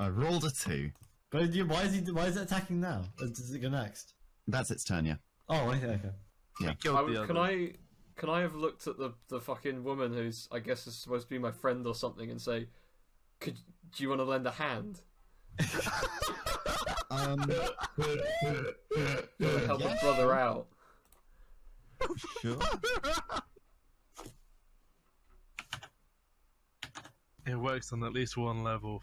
S2: I rolled a 2.
S4: But why is it attacking now? Does it go next?
S2: That's its turn, yeah.
S4: Oh, okay.
S5: He killed the other.
S3: Can I have looked at the fucking woman who's I guess is supposed to be my friend or something and say, do you want to lend a hand? Help a brother out.
S2: Sure.
S5: It works on at least one level.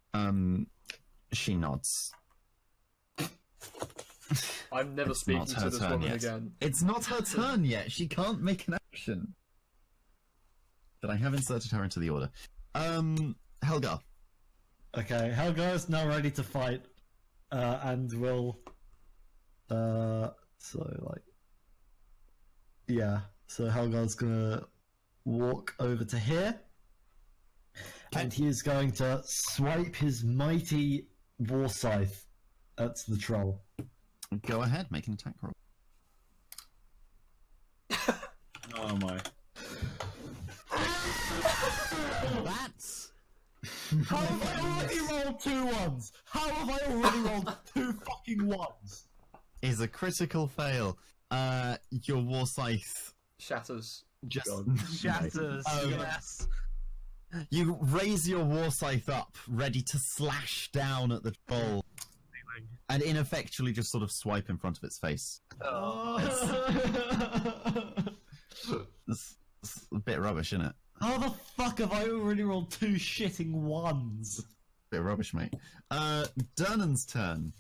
S2: She nods.
S3: I'm never
S2: It's
S3: speaking
S2: not
S3: to
S2: her
S3: this
S2: turn
S3: woman
S2: yet.
S3: again.
S2: It's not her turn yet. She can't make an action. But I have inserted her into the order. Helga.
S4: Okay, Helga is now ready to fight, and will, so Helga's gonna walk over to here, and he is going to swipe his mighty war scythe at the troll.
S2: Go ahead, make an attack roll.
S1: Oh my.
S2: That's
S4: How have I already rolled 2 ones? How have I already rolled 2 fucking ones?
S2: is a critical fail. Your war scythe
S3: Shatters.
S2: just
S5: Shatters.
S2: Oh.
S5: Yes.
S2: You raise your war scythe up, ready to slash down at the troll, and ineffectually just sort of swipe in front of its face. It's a bit rubbish, isn't it?
S4: How the fuck have I already rolled 2 shitting ones?
S2: Bit rubbish, mate. Durnan's turn.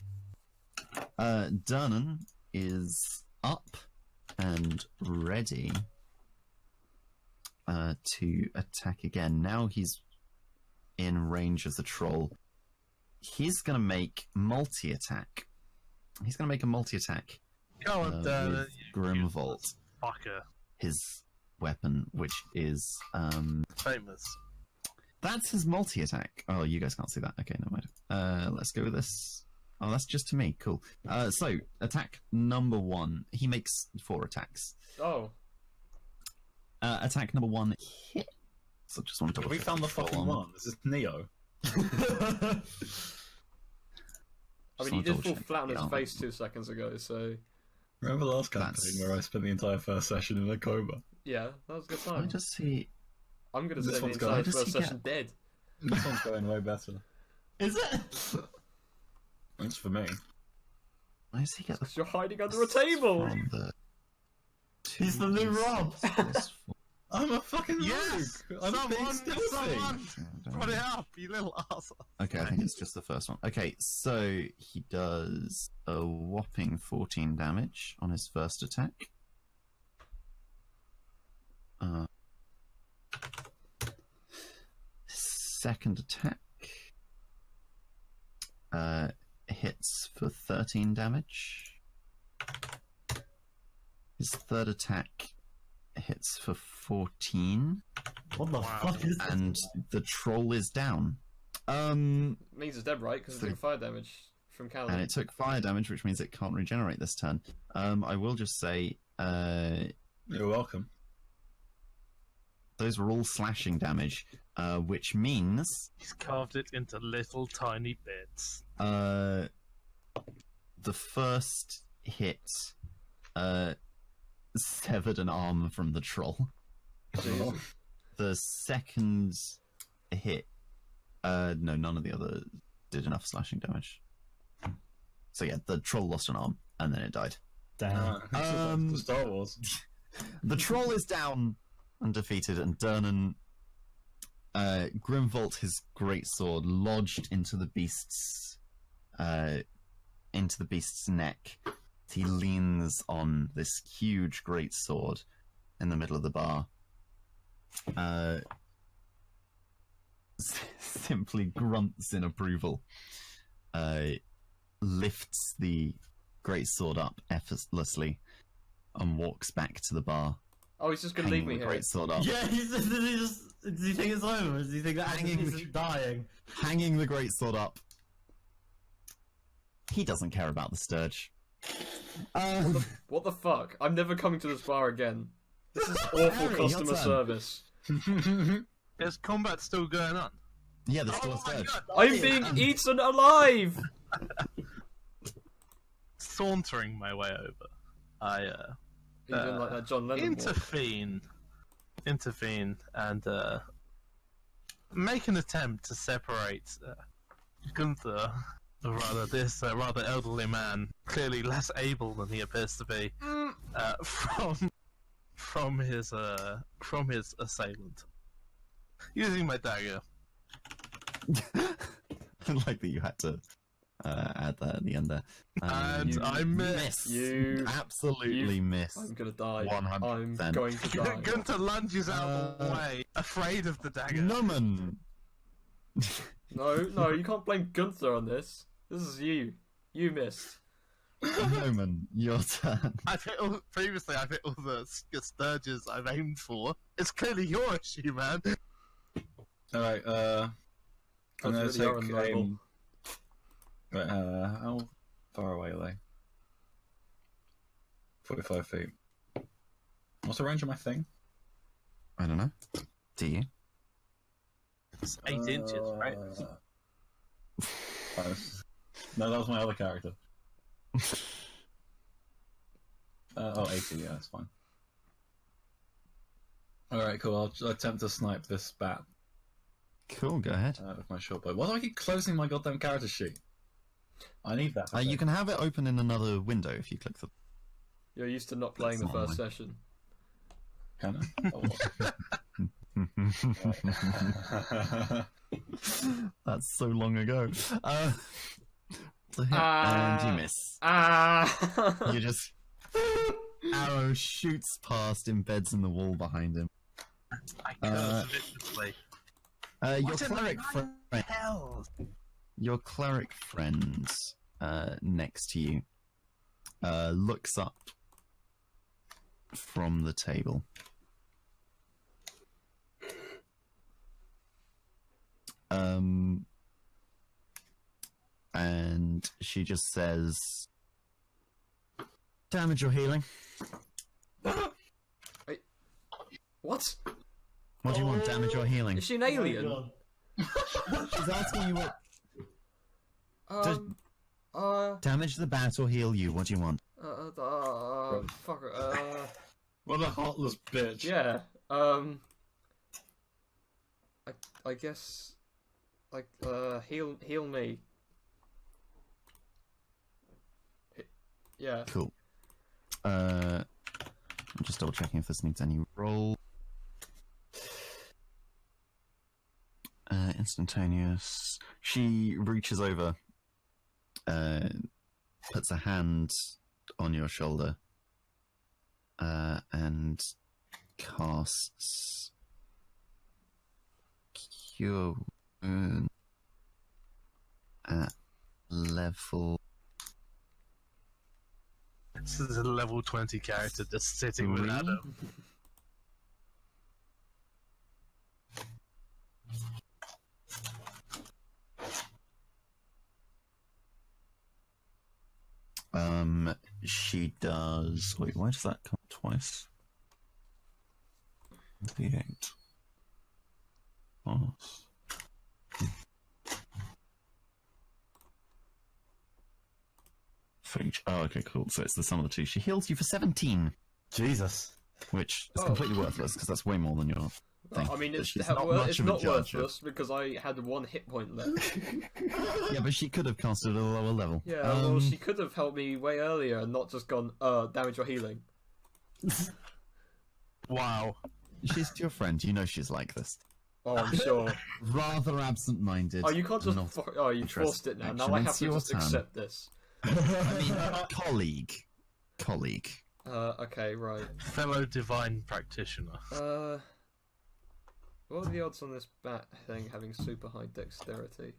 S2: Durnan is up and ready to attack again. Now he's in range of the troll. He's going to make multi-attack. He's going to make a multi-attack
S5: Go on,
S2: with Grimvolt,
S5: fucker.
S2: his weapon, which is...
S5: Famous.
S2: That's his multi-attack. Oh, you guys can't see that. Okay, never mind. Let's go with this. Oh, that's just to me. Cool. So, attack number 1. He makes 4 attacks.
S3: Oh.
S2: Attack number 1 hit. So just want to double
S1: We
S2: check
S1: found the
S2: full
S1: fucking
S2: on.
S1: one. This is Neo.
S3: I mean, he did fall flat on his face 2 seconds ago, so
S1: Remember the last campaign
S2: That's-
S1: where I spent the entire first session in a coma?
S3: yeah, that was a good
S2: Why
S3: time.
S2: does he...
S3: I'm gonna
S1: This
S3: spend the
S1: one's
S3: entire
S1: going-
S3: first
S2: Does he
S3: session dead.
S1: This one's going way better.
S4: Is it?
S1: It's for me.
S2: Why does he get the...
S3: 'Cause you're hiding under a table.
S2: From the...
S4: He's the new Rob.
S1: I'm a fucking
S5: Yes!
S1: rogue! I'm being stealthy!
S5: Someone! Put it up, you little arsehole.
S2: Okay, I think it's just the first one. Okay, so he does a whopping 14 damage on his first attack. Second attack hits for 13 damage. His third attack hits for 14.
S4: What the
S5: Wow.
S4: fuck is this?
S2: And the troll is down.
S3: Means it's dead, right? Because
S2: So-
S3: it took fire damage from Callum.
S2: And it took fire damage, which means it can't regenerate this turn. I will just say,
S1: You're welcome.
S2: those were all slashing damage, which means
S5: He's carved it into little tiny bits.
S2: the first hit severed an arm from the troll. The second hit, no, none of the other did enough slashing damage. So yeah, the troll lost an arm, and then it died.
S4: Damn.
S1: The Star Wars.
S2: The troll is down and defeated, and Durnan, Grimvault, his greatsword lodged into the beast's neck. He leans on this huge greatsword in the middle of the bar. Simply grunts in approval. Lifts the greatsword up effortlessly and walks back to the bar.
S3: Oh, he's just gonna leave
S2: Hanging
S3: me
S2: the
S3: here.
S2: greatsword up.
S4: Yeah, does he think it's over? Does he think that
S2: Hanging
S4: he's
S2: the-
S4: dying?
S2: Hanging the greatsword up. He doesn't care about the Sturge.
S3: What the fuck? I'm never coming to this bar again. This is awful
S2: Harry, your
S3: customer
S2: turn.
S3: service.
S5: Is combat still going on?
S2: Yeah, there's still a
S5: Oh my
S2: Sturge.
S5: god!
S3: I'm being eaten alive!
S5: Sauntering my way over, I
S3: You didn't like that John Lennon walk.
S5: intervene, and make an attempt to separate Gunther, or rather this rather elderly man, clearly less able than he appears to be, from his assailant, using my dagger.
S2: I like that you had to add that at the end there.
S5: And I miss.
S3: You...
S2: absolutely miss.
S3: I'm gonna die.
S2: 100%.
S3: I'm going to die.
S5: Gunther lunges out of the way, afraid of the dagger.
S2: Noman.
S3: No, you can't blame Gunther on this. This is you. You missed.
S2: Noman, your turn.
S5: I've hit all the sturges I've aimed for. It's clearly your issue, man.
S1: Alright, I'm gonna
S3: That's really
S1: take
S3: unnoble.
S1: aim. Right, how far away are they? 45 feet. What's the range of my thing?
S2: I don't know. Do you?
S5: It's 8 inches, right?
S1: No, that was my other character. 80, yeah, that's fine. Alright, cool. I'll attempt to snipe this bat
S2: Cool, go ahead.
S1: with my short bow. Why do I keep closing my goddamn character sheet? I need that.
S2: You can have it open in another window if you click the.
S3: You're used to not playing the
S2: That's not
S3: first
S2: mine.
S3: session.
S1: Can I?
S2: That's so long ago. And you miss.
S3: Ah!
S2: You just arrow shoots past, embeds in the wall behind him.
S5: I curse viciously.
S2: Your
S5: What in the
S2: cleric friend,
S5: hell?
S2: your cleric friend, next to you, looks up from the table. And she just says, "Damage or healing?
S3: What?
S2: What do you want? Damage or healing?"
S3: Is she an alien?
S4: Oh my God.
S2: She's asking you what.
S3: Um,
S2: Damage the bat or heal you. What do you want?
S3: fuck.
S1: What a heartless bitch.
S3: Yeah. I guess, like, heal me. Yeah.
S2: Cool. I'm just double checking if this needs any roll. Instantaneous. She reaches over, puts a hand on your shoulder, and casts Cure Wound at level.
S5: This is a level 20 character just sitting with
S2: Three?
S5: Adam.
S2: She does. Wait, why does that come twice? D8. Oh. For each. Oh, okay, cool. So it's the sum of the two. She heals you for 17,
S4: Jesus.
S2: which is
S3: Oh.
S2: completely worthless because that's way more than your thing.
S3: I mean,
S2: But
S3: it's
S2: she's
S3: not,
S2: much of a judge of-
S3: worthless because I had 1 hit point left.
S2: Yeah, but she could have casted at a lower level.
S3: Yeah, well, she could have helped me way earlier and not just gone, damage or healing.
S5: Wow.
S2: She's your friend. You know she's like this.
S3: Oh, I'm sure.
S2: Rather absent-minded.
S3: Oh, you can't just.
S2: not
S3: Oh, you
S2: interested
S3: forced it now.
S2: in
S3: Now
S2: action.
S3: I have
S2: It's
S3: to
S2: your
S3: just
S2: turn.
S3: accept this.
S2: I mean, colleague.
S3: Okay, right.
S5: Fellow divine practitioner.
S3: What are the odds on this bat thing having super high dexterity?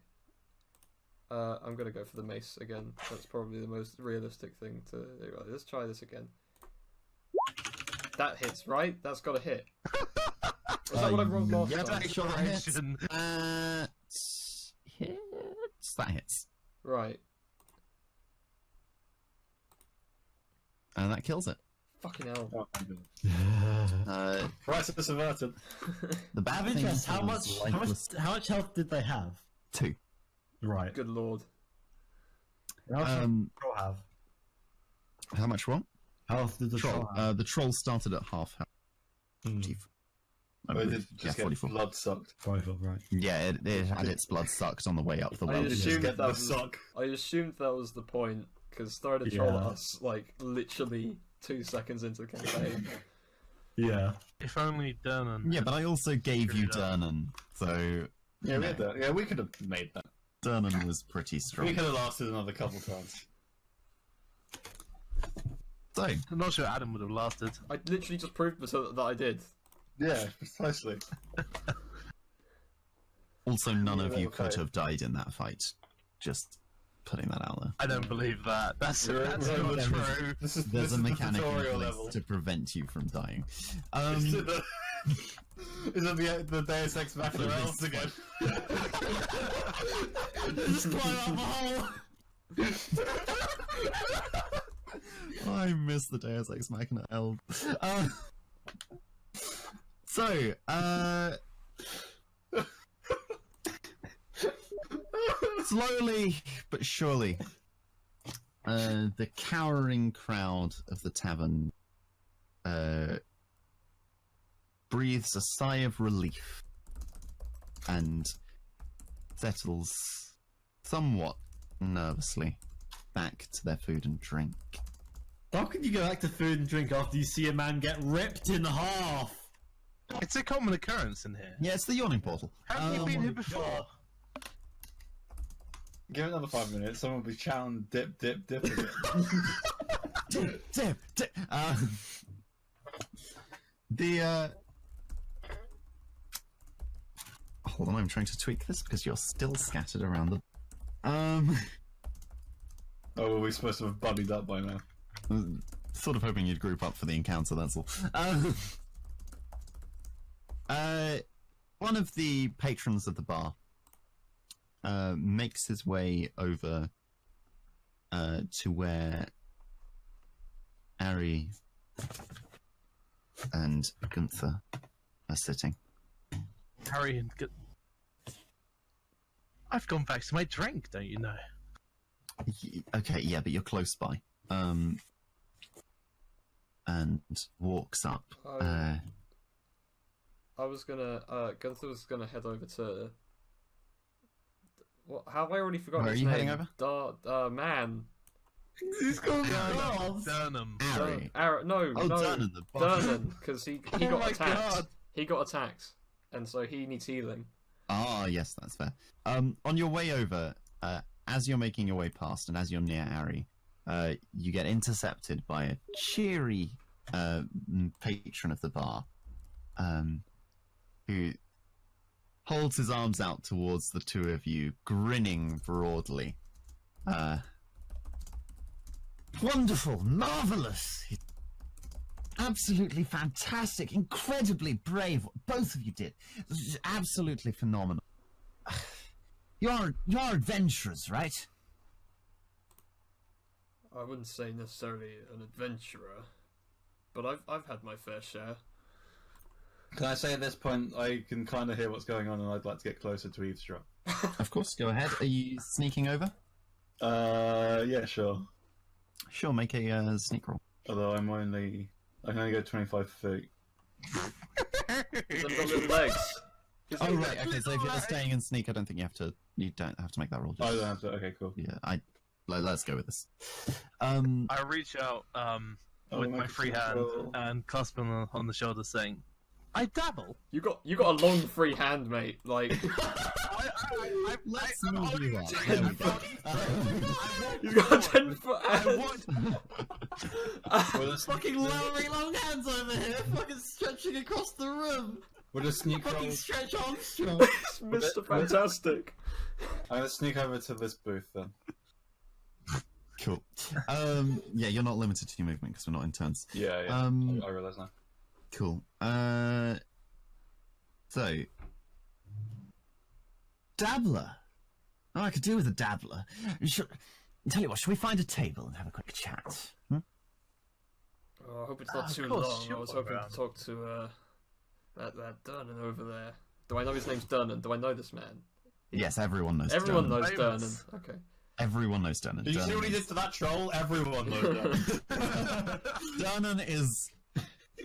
S3: I'm gonna go for the mace again. That's probably the most realistic thing to do. Right, let's try this again. That hits, right? That's got a hit. Was that what I rolled last
S2: yeah,
S3: time?
S2: pretty sure that hits.
S5: Operation.
S2: Hits. That hits.
S3: Right.
S2: And that kills it.
S3: Fucking hell.
S6: Oh, my goodness. Crisis averted.
S2: The bad
S4: Out of
S2: thing
S4: interest, how
S2: is
S4: much health did they have?
S2: 2.
S4: Right.
S3: Good lord.
S4: How much
S2: Um,
S4: have?
S2: how much what?
S4: How health did the
S2: Troll.
S4: troll have?
S2: The troll started at half health.
S4: Hmm.
S2: I
S6: Or
S2: believe.
S6: did it
S2: Yeah,
S6: just get
S2: 44.
S6: blood sucked?
S4: Rifle, right.
S2: Yeah, it had its blood sucked on the way up the
S3: I
S2: well.
S3: just
S6: Just
S3: assumed
S6: get
S3: that
S6: the
S3: was-
S6: suck.
S3: I assumed that was the point, because throwing a troll at
S4: Yeah.
S3: us, like, literally 2 seconds into the campaign.
S4: Yeah.
S5: If only Dernan.
S2: Yeah, but I also gave you
S5: Screwed up.
S2: Dernan, so
S6: Yeah, we had that. Yeah, we could have made that.
S2: Dernan was pretty
S6: We
S2: strong.
S6: could have lasted another couple times.
S2: So,
S5: I'm not sure Adam would have lasted.
S3: I literally just proved that I did.
S6: Yeah, precisely.
S2: also none of you
S6: Okay.
S2: could have died in that fight. Just putting that out there.
S5: I don't believe that. That's
S6: We're-
S5: not
S6: we're-
S5: true.
S6: This is
S2: There's
S6: this
S2: a
S6: is the
S2: mechanic in
S6: tutorial
S2: place
S6: level.
S2: to prevent you from dying.
S6: Is it the Deus Ex Machina
S2: For this
S6: elves again?
S4: Just climb up a hole!
S2: I miss the Deus Ex Machina elf. So, slowly but surely, the cowering crowd of the tavern breathes a sigh of relief and settles somewhat nervously back to their food and drink.
S4: How can you go back to food and drink after you see a man get ripped in half?
S5: It's a common occurrence in here.
S2: Yeah, it's the yawning portal.
S5: Have you been here before?
S4: God.
S6: Give it another 5 minutes, someone will be shouting dip, dip, dip again.
S2: Dip. Hold on, I'm trying to tweak this because you're still scattered around the.
S6: Oh, were we supposed to have buddied up by now?
S2: Sort of hoping you'd group up for the encounter. That's all. One of the patrons of the bar makes his way over to where Ari and Gunther are sitting.
S5: Harry and I've gone back to my drink, don't you know?
S2: Okay, yeah, but you're close by. And walks up.
S3: I was gonna, Gunther was gonna head over to. What? How have I already forgotten
S2: Where
S3: his
S2: are you
S3: name?
S2: heading
S3: Man.
S6: He's called
S5: Durnham.
S2: Ari.
S3: No,
S2: Oh,
S3: no,
S2: Dernan, the bar.
S3: Dernan, because he
S5: Oh
S3: got
S5: my
S3: attacked.
S5: God.
S3: He got attacked, and so he needs healing.
S2: Ah, yes, that's fair. On your way over, as you're making your way past and as you're near Ari, you get intercepted by a cheery patron of the bar, who holds his arms out towards the two of you, grinning broadly.
S4: Wonderful, marvelous.
S2: absolutely fantastic, incredibly brave. What both of you did. This is absolutely phenomenal. You're adventurers, right?
S3: I wouldn't say necessarily an adventurer, but I've had my fair share.
S1: Can I say at this point I can kind of hear what's going on, and I'd like to get closer to eavesdrop?
S2: Of course, go ahead. Are you sneaking over?
S1: Yeah, sure.
S2: Sure, make a sneak roll.
S1: Although I can only go 25 feet.
S3: He's got little legs.
S2: Oh right, okay. So if you're staying in sneak, I don't think you don't have to make that roll.
S1: I don't have to. Okay, cool.
S2: Yeah, let's go with this.
S5: I reach out with my free hand and clasp him on the shoulder, saying, "I dabble."
S3: You got a long free hand, mate. Like
S2: Let's move you up. There we go.
S3: you got a 10-foot hand.
S4: Fucking lowering long hands over here, fucking stretching across the room.
S1: We'll just sneak
S4: Fucking
S1: roll.
S4: Stretch Armstrong.
S3: It's Mr. Fantastic.
S1: I'm gonna sneak over to this booth then.
S2: Cool. Yeah, you're not limited to your movement because we're not in turns.
S1: Yeah. I realise now.
S2: Cool. So, dabbler. Oh, I could do with a dabbler. Tell you what, should we find a table and have a quick chat? Hmm?
S3: Oh, I hope it's not
S5: Of
S3: too
S5: course,
S3: long. I
S5: sure,
S3: was hoping
S5: Brown.
S3: to talk to that Durnan over there. Do I know his name's Durnan? Do I know this man?
S2: Yes, everyone knows.
S3: Everyone
S2: Durnan.
S3: knows Durnan.
S5: Famous.
S3: Okay.
S2: Everyone knows Durnan.
S1: Did you see what he did to that troll? Everyone knows that.
S2: Durnan is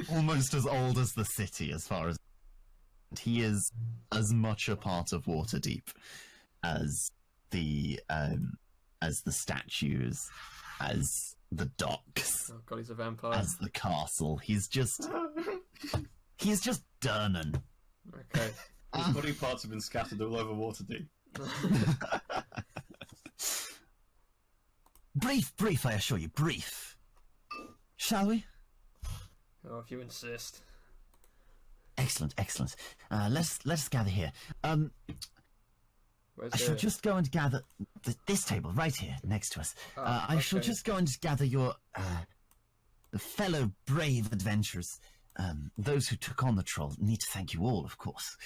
S2: almost as old as the city, as far as he is as much a part of Waterdeep as the statues, as the docks,
S3: Oh god, he's a vampire.
S2: as the castle. He's just Durnan.
S3: Okay.
S1: His body parts have been scattered all over Waterdeep.
S2: Brief, I assure you, brief. Shall we?
S3: Oh, if you insist.
S2: Excellent. Let's gather here.
S3: Where's
S2: I shall just go and gather this table right here next to us.
S3: Oh,
S2: I shall
S3: okay.
S2: just go and gather your the fellow brave adventurers. Those who took on the troll. Need to thank you all, of course.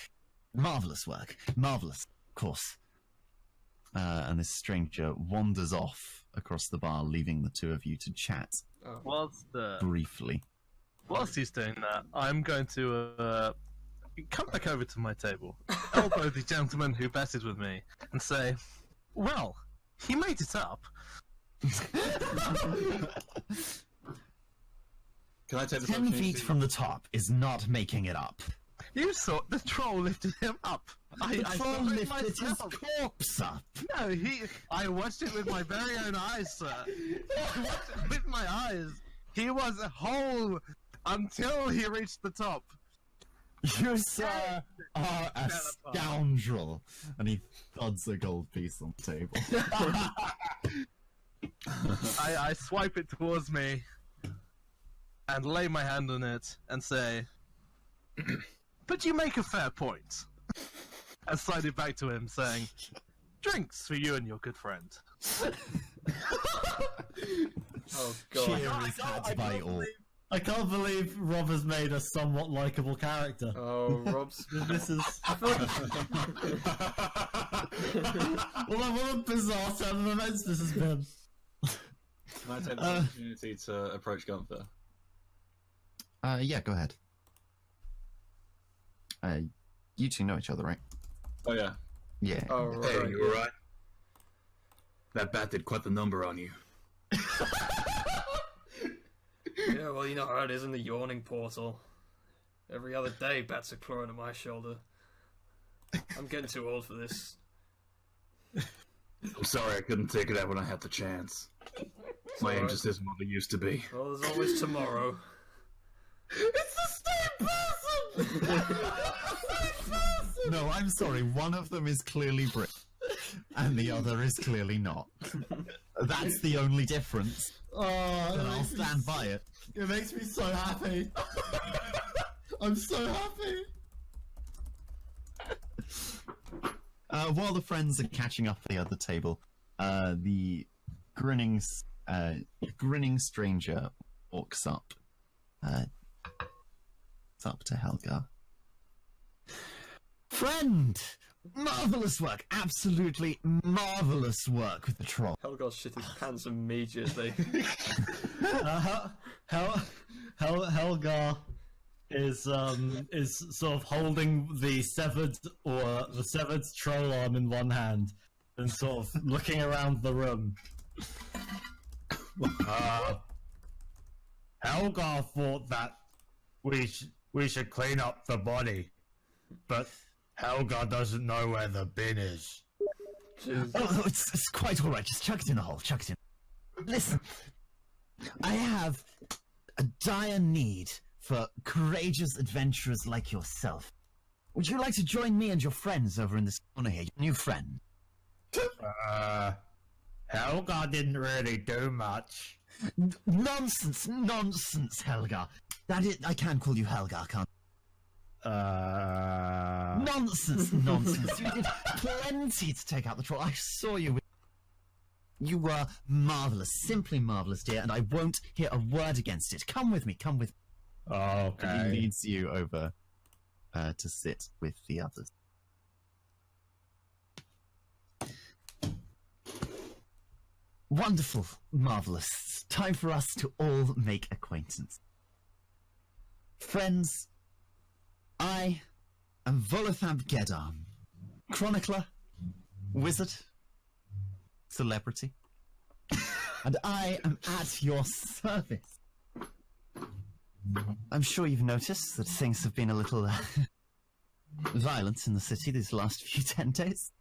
S2: Marvelous work, marvelous, of course. And this stranger wanders off across the bar, leaving the two of you to chat
S3: Oh.
S2: briefly.
S5: Whilst he's doing that, I'm going to come back over to my table, elbow the gentleman who betted with me, and say, "Well, he made it up."
S1: Can I take this
S2: 10
S1: opportunity?
S2: feet from the top is not making it up.
S5: You saw the troll lifted him up.
S2: The
S5: I
S2: troll
S5: saw it
S2: lifted his
S5: myself.
S2: corpse up.
S5: No, I watched it with my very own eyes, sir. I watched it with my eyes. He was whole until he reached the top.
S2: You, sir, are a scoundrel. And he thuds a gold piece on the table.
S5: I swipe it towards me and lay my hand on it and say, "But you make a fair point." And slide it back to him, saying, "Drinks for you and your good friend."
S3: Oh god.
S2: Cheer is had by all.
S4: I can't believe Rob has made a somewhat likable character.
S3: Oh, Rob's.
S4: This is.
S3: I feel like...
S4: Well, what a bizarre turn of events this has been.
S1: Can I take this opportunity to approach Gunther?
S2: Yeah, go ahead. You two know each other, right?
S1: Oh yeah.
S2: Yeah.
S3: Oh, right.
S1: Hey, you alright? That bat did quite the number on you.
S3: Yeah, well, you know how it is in the yawning portal. Every other day, bats are clawing at my shoulder. I'm getting too old for this.
S1: I'm sorry I couldn't take it out when I had the chance. My aim
S3: alright.
S1: just isn't what it used to be.
S3: Well, there's always tomorrow.
S4: It's the same person!
S2: No, I'm sorry. One of them is clearly Brit, and the other is clearly not. That's the only difference,
S4: Oh,
S2: and I'll stand by it.
S4: It makes me so happy. I'm so happy.
S2: While the friends are catching up at the other table, the grinning stranger walks up It's up to Helga. Friend! Marvelous work! Absolutely marvelous work with the troll.
S3: Helgar shit his pants immediately.
S4: Helgar is sort of holding the severed troll arm in one hand and sort of looking around the room. Helgar thought that we should clean up the body, but Helgar doesn't know where the bin is.
S2: Oh, it's quite all right. Just chuck it in the hole. Chuck it in. Listen, I have a dire need for courageous adventurers like yourself. Would you like to join me and your friends over in this corner here? Your new friend.
S4: Helgar didn't really do much.
S2: Nonsense, Helgar. I can call you Helgar, can't Nonsense. You did plenty to take out the troll. I saw you. You were marvellous, simply marvellous, dear, and I won't hear a word against it. Come with me.
S4: Okay.
S2: He leads you over to sit with the others. Wonderful, marvellous. Time for us to all make acquaintance. Friends, I am Volothamp Gedarm, chronicler, wizard, celebrity, and I am at your service. I'm sure you've noticed that things have been a little violent in the city these last few 10 days.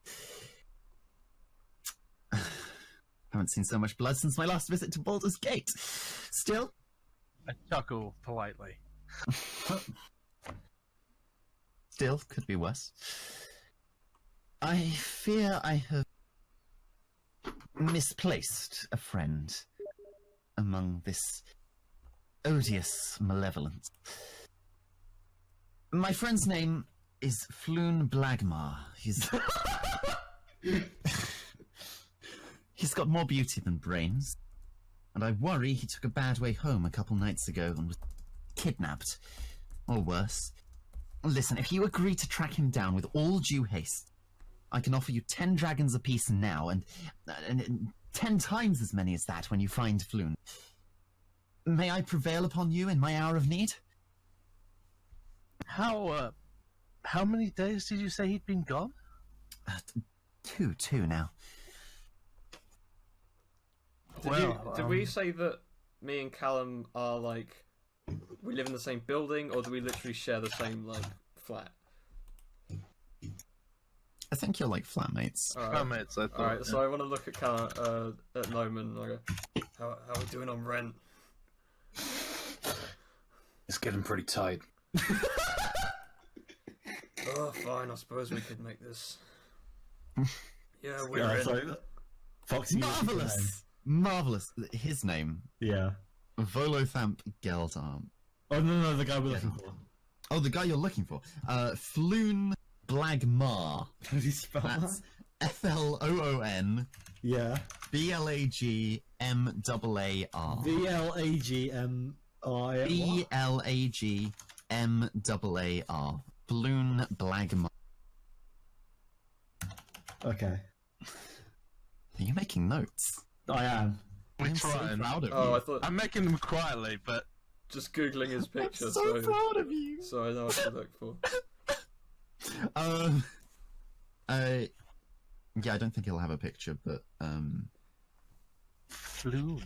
S2: Haven't seen so much blood since my last visit to Baldur's Gate. Still,
S5: I chuckle politely.
S2: Still, could be worse. I fear I have misplaced a friend among this odious malevolence. My friend's name is Floon Blagmar. He's got more beauty than brains, and I worry he took a bad way home a couple nights ago and was kidnapped, or worse. Listen, if you agree to track him down with all due haste, I can offer you 10 dragons apiece now, and 10 times as many as that when you find Floon. May I prevail upon you in my hour of need?
S5: How many days did you say he'd been gone?
S2: Two now.
S3: Did we say that me and Callum are like, we live in the same building, or do we literally share the same like flat?
S2: I think you're like flatmates.
S5: Flatmates, I thought.
S3: Alright, so I want to look at Callum, at Noman, and I go, how are we doing on rent?
S6: It's getting pretty tight.
S3: Oh, fine, I suppose we could make this. Yeah, we're in.
S4: Sorry. Foxy.
S2: Marvellous. His name.
S4: Yeah.
S2: Volothamp Geldarm.
S4: Oh, no, the guy we're looking for.
S2: Oh, the guy you're looking for. Floon Blagmar.
S4: How do you spell that?
S2: That's Floon.
S4: Yeah.
S2: Blagmar. Blagmar. Floon Blagmar.
S4: Okay.
S2: Are you making notes?
S4: I am.
S5: We're
S2: I'm so
S5: trying.
S2: proud of
S3: Oh,
S2: you.
S3: I thought
S5: I'm making them quietly, but
S3: just googling his picture,
S2: I'm so proud of you.
S3: so I know what to look for.
S2: Yeah, I don't think he'll have a picture, but
S5: Floon.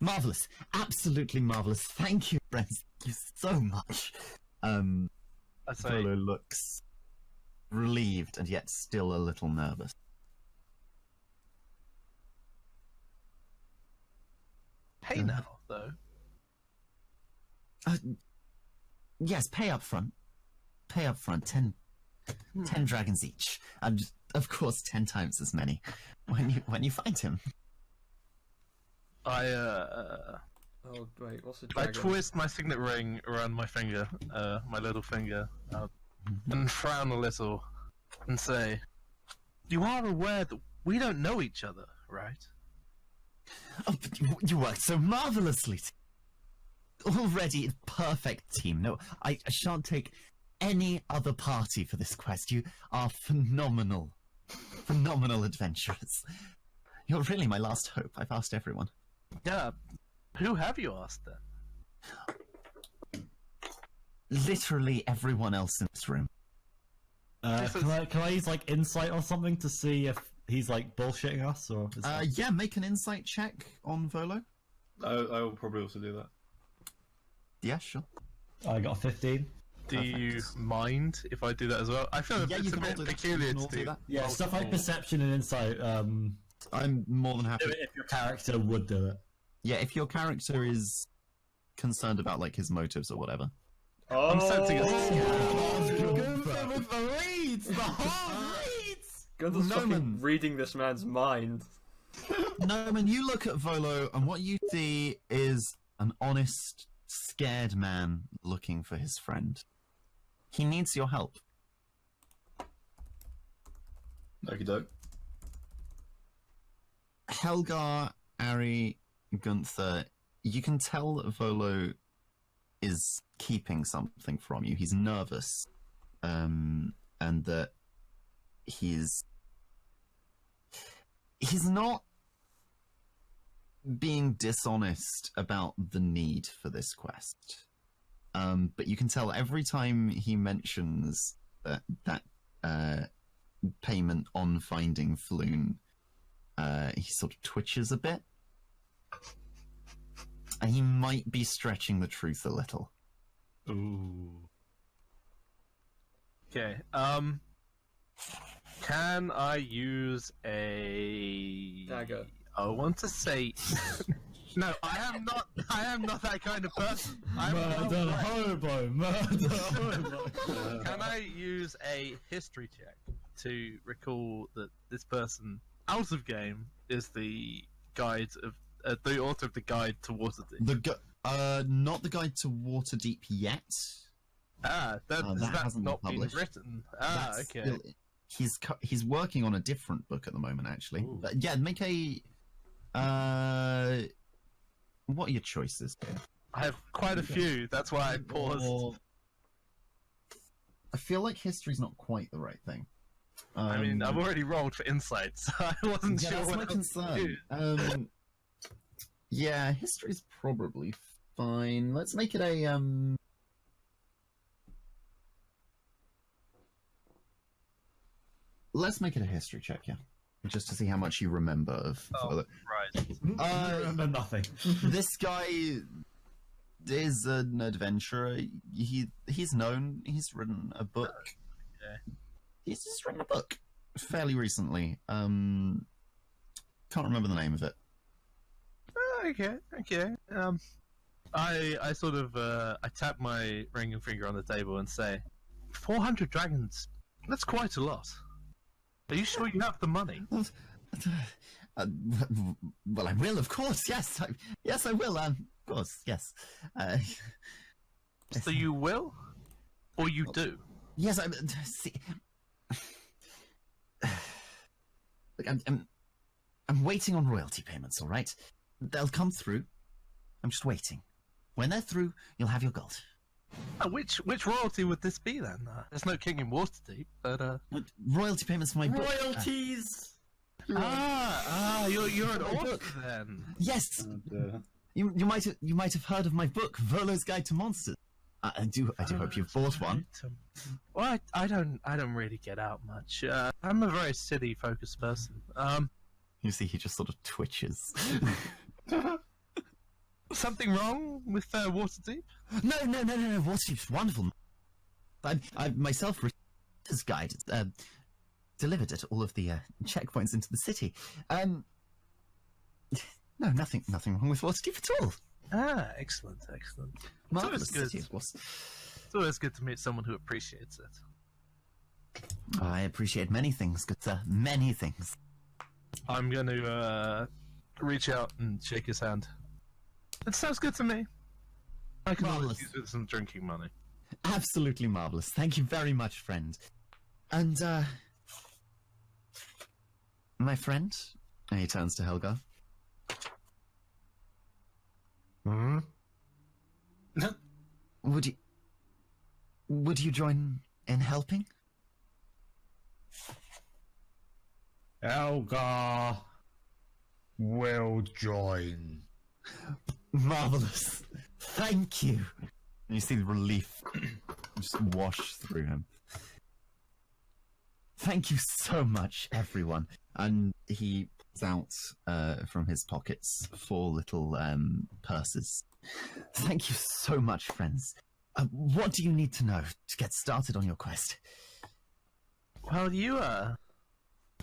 S2: marvelous, absolutely marvelous. Thank you, friends. Thank you so much.
S5: I say,
S2: Volo looks relieved and yet still a little nervous.
S5: pay now, though.
S2: Yes, pay up front. Pay up front. 10 dragons each, and of course 10 times as many when you find him.
S3: Oh wait, what's a
S5: I
S3: dragon?
S5: twist my signet ring around my finger, my little finger, and frown a little, and say, "You are aware that we don't know each other, right?"
S2: Oh, but you worked so marvelously. already a perfect team. No, I shan't take any other party for this quest. You are phenomenal. Phenomenal adventurers. You're really my last hope. I've asked everyone.
S5: Yeah. Who have you asked then?
S2: Literally everyone else in this room.
S4: Can I use like insight or something to see if he's like bullshitting us or?
S2: Yeah, make an insight check on Volo.
S6: I will probably also do that.
S2: Yeah, sure.
S4: I got a 15.
S5: Do you mind if I do that as well? I feel
S2: Yeah,
S5: it's
S2: you
S5: a
S2: can all
S5: bit
S2: do that.
S5: peculiar
S2: You can all
S5: to
S2: do
S5: do.
S2: that.
S4: Yeah, stuff like perception and insight.
S2: I'm more than happy.
S4: Do it if your character would do it.
S2: Yeah, if your character is concerned about like his motives or whatever.
S3: Oh,
S5: I'm sensing a
S2: Gunther with the reads! The hard reads!
S3: Gunther's fucking
S2: Noman.
S3: reading this man's mind.
S2: Noman, you look at Volo, and what you see is an honest, scared man looking for his friend. He needs your help.
S6: Okie doke.
S2: Helgar, Ari, Gunther, you can tell that Volo is keeping something from you. He's nervous, and that he's not being dishonest about the need for this quest. But you can tell every time he mentions that payment on finding Floon, he sort of twitches a bit. And he might be stretching the truth a little.
S5: Ooh. Okay. Can I use a
S3: Dagger.
S5: I want to say no. I am not that kind of person.
S4: Murder hobo, murder hobo.
S5: Can I use a history check to recall that this person out of game is the guide of the author of the guide to Waterdeep?
S2: Not the guide to Waterdeep yet.
S5: Has that
S2: hasn't
S5: not
S2: been
S5: been
S2: published.
S5: written?
S2: That's
S5: Okay.
S2: He's working on a different book at the moment, actually.
S5: Ooh.
S2: But yeah, make a. What are your choices here?
S5: I have quite a few. That's why I paused.
S2: Or- I feel like history's not quite the right thing.
S5: I mean, I've already rolled for insight, so I wasn't
S2: yeah,
S5: sure
S2: that's
S5: what
S2: my
S5: else to
S2: concern.
S5: do.
S2: Yeah, history's probably fine. Let's make it a Let's make it a history check, yeah, just to see how much you remember of.
S5: Oh, right.
S4: I remember nothing.
S2: This guy is an adventurer. He's known. He's written a book.
S5: Okay.
S2: He's just written a book fairly recently. Can't remember the name of it.
S5: Okay. I sort of I tap my ring finger on the table and say, 400 dragons. That's quite a lot. Are you sure you have the money?
S2: Well, I will, of course. Yes, I will. Of course, yes.
S5: So you will, or you do?
S2: Yes, I see. Look, I'm waiting on royalty payments. All right, they'll come through. I'm just waiting. When they're through, you'll have your gold.
S5: Which royalty would this be then? There's no king in Waterdeep, but
S2: Royalty payments for my book.
S4: Royalties.
S5: You're an
S2: My
S5: author
S2: book.
S5: then.
S2: Yes,
S6: And,
S2: you might have heard of my book, Volo's Guide to Monsters. I do hope you've bought one.
S5: Well, I don't really get out much. I'm a very city focused person.
S2: You see, he just sort of twitches.
S5: Something wrong with Waterdeep?
S2: No. Waterdeep's wonderful. I myself written this guide, delivered at all of the checkpoints into the city. No, nothing wrong with Waterdeep at all.
S5: Excellent.
S2: Marvelous
S5: good.
S2: city, of course.
S5: It's always good to meet someone who appreciates it.
S2: I appreciate many things, good sir. Many things.
S5: I'm going to reach out and shake his hand. It sounds good to me. I can always
S2: Marvelous.
S5: use with some drinking money.
S2: Absolutely marvelous. Thank you very much, friend. And, my friend, and he turns to Helga. Would you join in helping?
S4: Elgar will join.
S2: Marvelous. Thank you. And you see the relief just wash through him. Thank you so much, everyone. And he pulls out from his pockets 4 little purses. Thank you so much, friends. What do you need to know to get started on your quest?
S5: Well,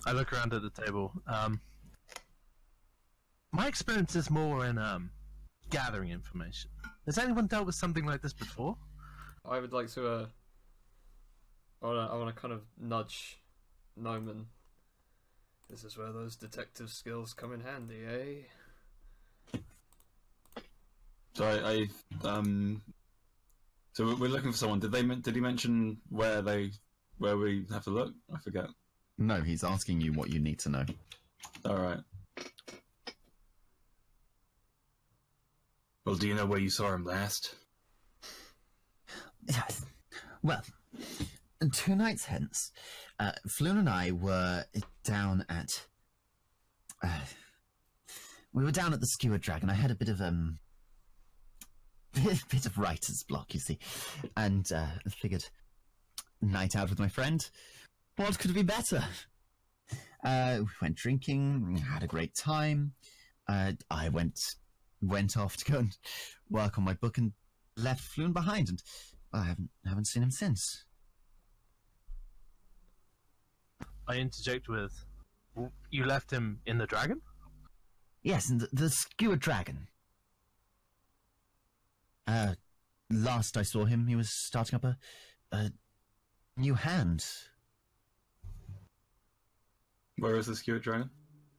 S5: I look around at the table. My experience is more in gathering information. Has anyone dealt with something like this before?
S3: I would like to. I want to kind of nudge Noman. This is where those detective skills come in handy, eh?
S1: So so we're looking for someone. Did he mention where we have to look? I forget.
S2: No, he's asking you what you need to know.
S1: All right. Well, do you know where you saw him last?
S2: Yes. Well, 2 nights hence, Floon and I were down at... we were down at the Skewered Dragon. I had a bit of, bit of writer's block, you see. And I figured, night out with my friend, what could be better? We went drinking, had a great time. I went off to go and work on my book and left Floon behind, and I haven't seen him since.
S5: I interject with, you left him in the dragon?
S2: Yes, and the Skewered Dragon. Last I saw him, he was starting up a new hand.
S1: Where is the Skewered Dragon?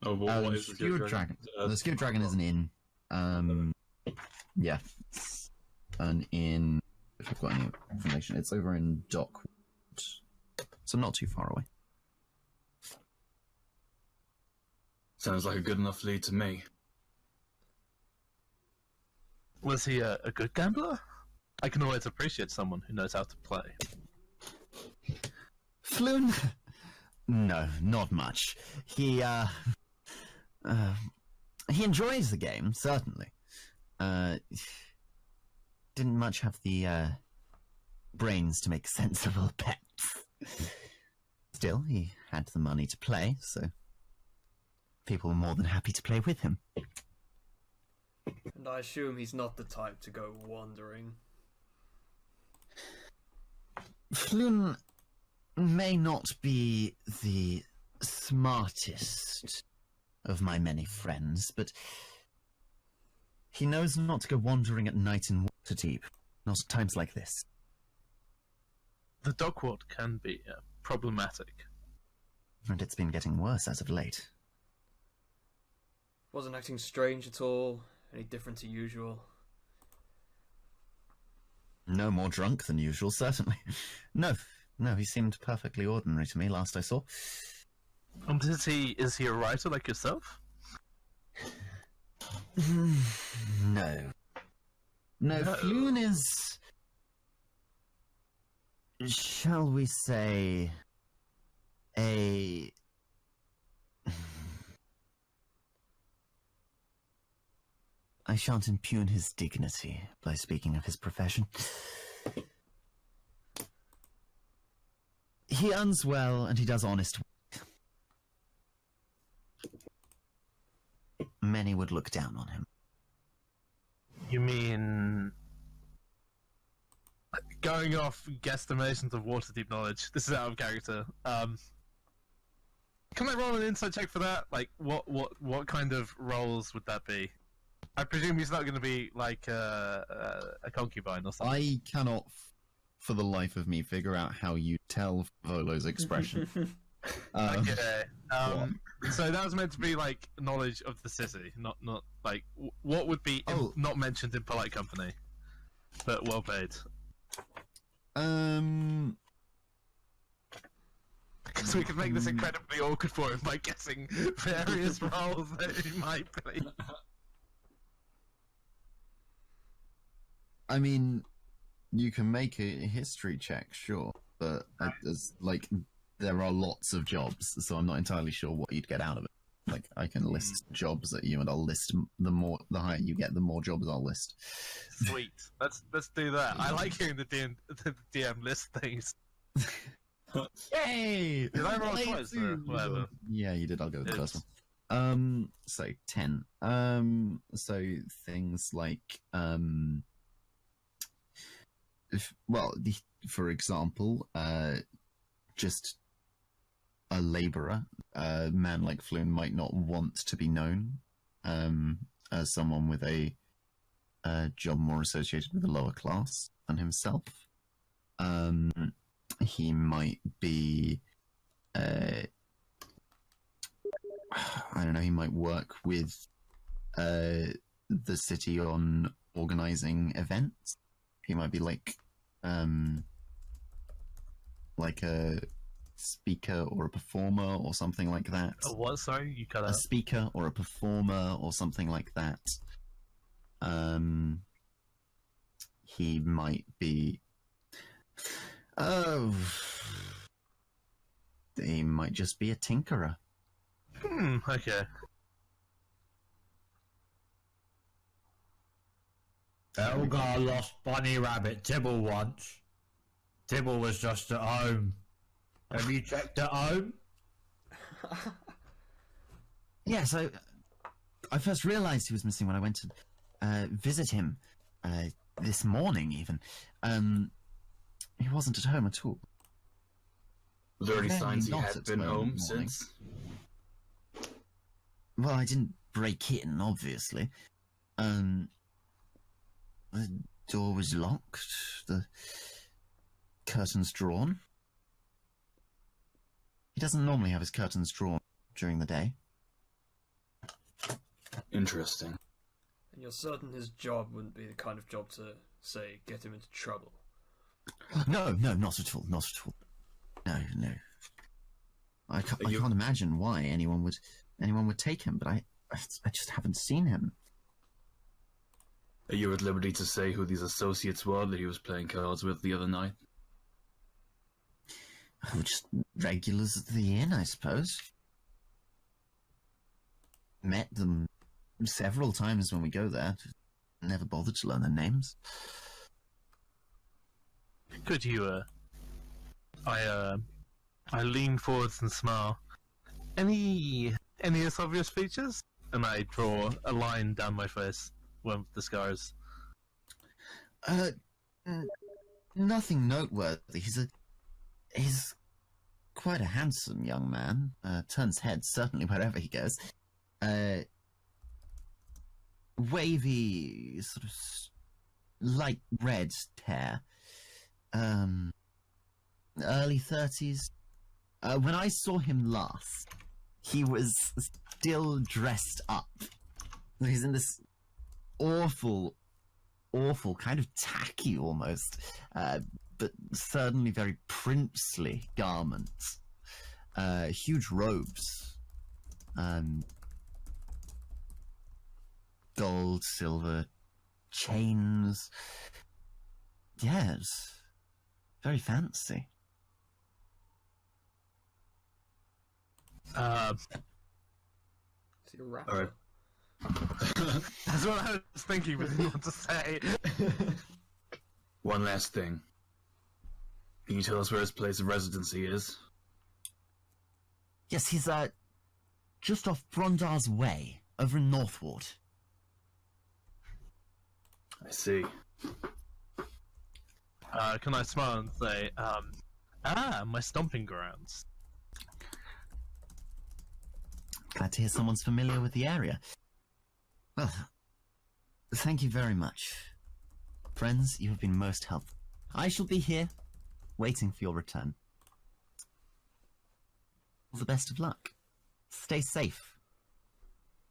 S1: Oh, what is the Skewered Dragon?
S2: The Skewered Dragon is an inn. Yeah, it's an inn. If I've got any information, it's over in Dock, so not too far away.
S1: Sounds like a good enough lead to me.
S5: Was he a good gambler? I can always appreciate someone who knows how to play.
S2: Floon? No, not much. He enjoys the game, certainly. Didn't much have the brains to make sensible bets. Still, he had the money to play, so people were more than happy to play with him.
S3: And I assume he's not the type to go wandering.
S2: Floon may not be the smartest of my many friends, but he knows not to go wandering at night in Waterdeep, not at times like this.
S5: The Dockwart can be problematic.
S2: And it's been getting worse as of late.
S3: Wasn't acting strange at all, any different to usual.
S2: No more drunk than usual, certainly. No, he seemed perfectly ordinary to me last I saw.
S5: And is he a writer like yourself?
S2: No, Floon is, shall we say, I shan't impugn his dignity by speaking of his profession. He earns well and he does honest work. Many would look down on him.
S5: You mean... Going off guesstimations of Waterdeep knowledge, this is out of character. Can I roll an insight check for that? Like, what kind of roles would that be? I presume he's not going to be like a concubine or something.
S2: I cannot, for the life of me, figure out how you tell Volo's expression.
S5: Okay. So that was meant to be like knowledge of the city, not like what would be not mentioned in polite company, but well paid. Because we could make this incredibly awkward for him by guessing various roles that he might play.
S2: I mean, you can make a history check, sure, but there are lots of jobs, so I'm not entirely sure what you'd get out of it. Like, I can list jobs at you, and I'll list the higher you get, the more jobs I'll list.
S5: Sweet. Let's do that. I like hearing the DM list things.
S2: Yay!
S5: Did I roll twice? Whatever.
S2: Yeah, you did. I'll go with the first one. So 10. So things like, for example, just a labourer, a man like Floon might not want to be known as someone with a job more associated with a lower class than himself. He might be, I don't know, he might work with the city on organising events. He might be like a speaker or a performer or something like that.
S5: A what? Sorry, you cut out.
S2: A speaker or a performer or something like that. He might be. Oh, he might just be a tinkerer.
S5: Okay.
S4: Elgar lost Bunny Rabbit Tibble once. Tibble was just at home. Have you checked at home?
S2: Yeah, so I first realised he was missing when I went to visit him this morning, even. He wasn't at home at all.
S1: Were there any
S2: Apparently
S1: signs he
S2: not
S1: had
S2: at
S1: been
S2: the
S1: home
S2: morning.
S1: since?
S2: Well, I didn't break in, obviously. The door was locked, the curtains drawn. He doesn't normally have his curtains drawn during the day.
S1: Interesting.
S3: And you're certain his job wouldn't be the kind of job to, say, get him into trouble?
S2: No, not at all, not at all. No. I can't imagine why anyone would take him, but I just haven't seen him.
S1: Are you at liberty to say who these associates were that he was playing cards with the other night?
S2: Oh, just regulars at the inn, I suppose. Met them several times when we go there. Never bothered to learn their names.
S5: Could you, I lean forwards and smile. Any obvious features? And I draw a line down my face, one with the scars.
S2: Nothing noteworthy. He's quite a handsome young man. Turns heads, certainly, wherever he goes. Wavy, sort of light red hair. Early 30s. When I saw him last, he was still dressed up. He's in this awful, kind of tacky almost, but certainly very princely garments. Huge robes. Gold, silver, chains. Yes. Very fancy.
S3: Is he a rapper?
S1: Alright.
S5: That's what I was thinking, but didn't want to say.
S1: One last thing. Can you tell us where his place of residency is?
S2: Yes, he's just off Brondar's Way, over in Northward.
S1: I see.
S5: Can I smile and say, my stomping grounds.
S2: Glad to hear someone's familiar with the area. Well, thank you very much. Friends, you have been most helpful. I shall be here, waiting for your return. All the best of luck. Stay safe.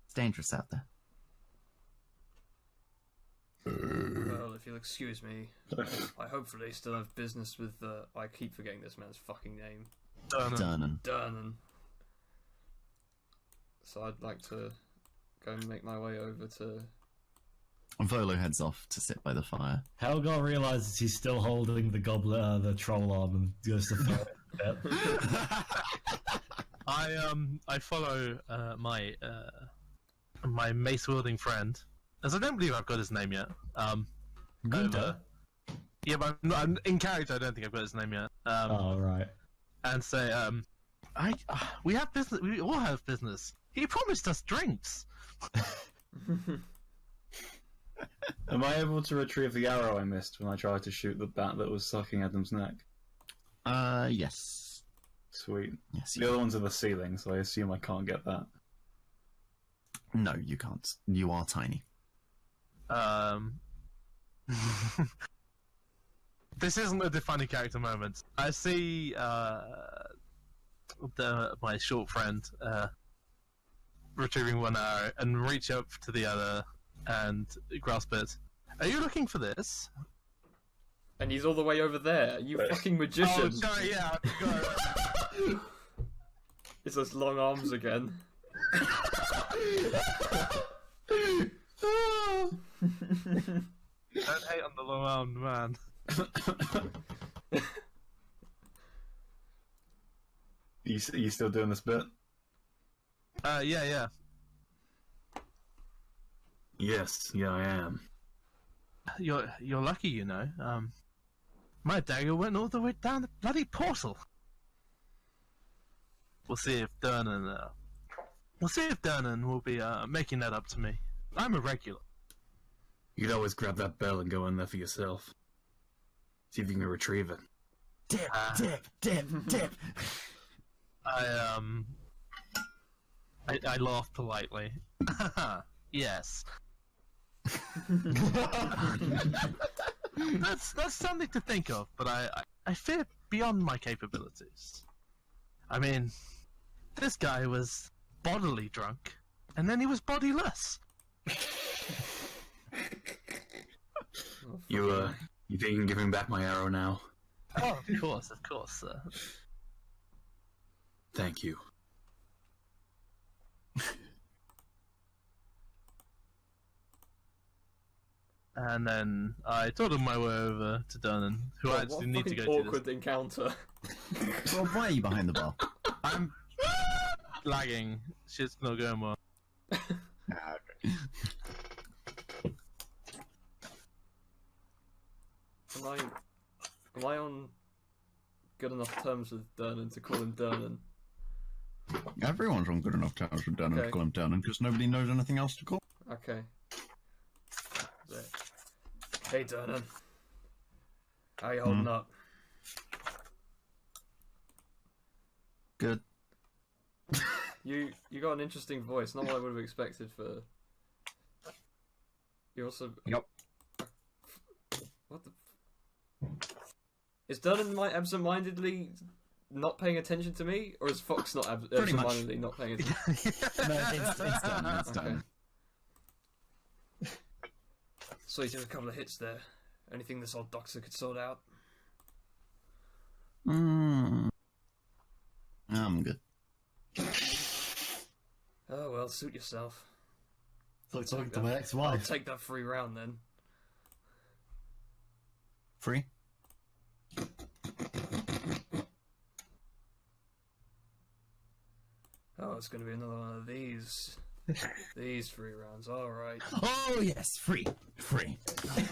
S2: It's dangerous out there.
S3: Well, if you'll excuse me, I hopefully still have business with I keep forgetting this man's fucking name.
S2: Durnan.
S3: Durnan. So I'd like to go and make my way over to
S2: Volo heads off to sit by the fire.
S4: Helgar realizes he's still holding the goblet, the troll arm, and goes to throw it.
S5: I follow my mace wielding friend, as I don't believe I've got his name yet. Over. Yeah, but I'm in character. I don't think I've got his name yet.
S4: Oh right.
S5: And say, we have business. We all have business. He promised us drinks.
S1: Am I able to retrieve the arrow I missed when I tried to shoot the bat that was sucking Adam's neck?
S2: Yes.
S1: Sweet.
S2: Yes.
S1: The other one's in the ceiling, so I assume I can't get that.
S2: No, you can't. You are tiny.
S5: This isn't a defining character moment. I see my short friend retrieving one arrow and reach up to the other and grasp it. Are you looking for this?
S3: And he's all the way over there. You fucking magician.
S5: Oh, sorry, yeah, I forgot.
S3: It's those long arms again.
S5: Don't hate on the long-armed man.
S1: You still doing this bit?
S5: Yeah.
S1: Yes, yeah, I am.
S5: You're lucky, you know. My dagger went all the way down the bloody portal. We'll see if Durnan will be making that up to me. I'm a regular.
S1: You could always grab that bell and go in there for yourself. See if you can retrieve it.
S2: Dip, dip.
S5: I laugh politely. Yes. That's something to think of, but I fear beyond my capabilities. I mean, this guy was bodily drunk, and then he was bodiless.
S1: You think you can give him back my arrow now?
S5: Oh, of course, sir.
S1: Thank you.
S5: And then I toddled my way over to Durnan, who I actually need to go to.
S3: Awkward encounter.
S2: Well, why are you behind the bar?
S5: I'm lagging. Shit's not going well.
S2: Okay.
S3: Am I on good enough terms with Durnan to call him Durnan?
S2: Everyone's on good enough terms with Durnan
S3: Okay.
S2: to call him Durnan because nobody knows anything else to call.
S3: Okay. So, hey Durnan. How you holding up?
S2: Good.
S3: You got an interesting voice, not what I would have expected for... You also...
S2: Yep.
S3: What the... Is Durnan absent-mindedly not paying attention to me? Or is Fox not absent-mindedly not paying attention?
S2: No, it's done. It's done.
S3: So he took a couple of hits there. Anything this old doctor could sort out?
S2: I'm good.
S3: Oh well, suit yourself.
S4: It's like talking to my
S3: I'll
S4: ex-wife.
S3: take that free round then.
S2: Free?
S3: Oh, it's going to be another one of these. These free rounds, alright.
S2: Oh yes, free.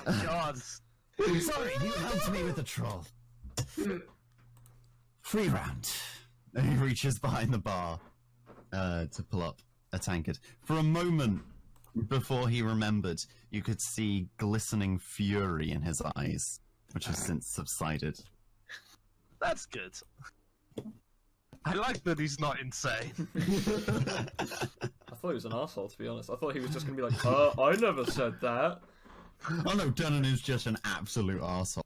S5: God.
S2: Sorry, you helped me with the troll. Free round. And he reaches behind the bar to pull up a tankard. For a moment before he remembered, you could see glistening fury in his eyes, which has since subsided.
S5: That's good. I like that he's not insane.
S3: I thought he was an asshole, to be honest. I thought he was just going to be like, I never said that.
S2: Oh no, Durnan is just an absolute arsehole.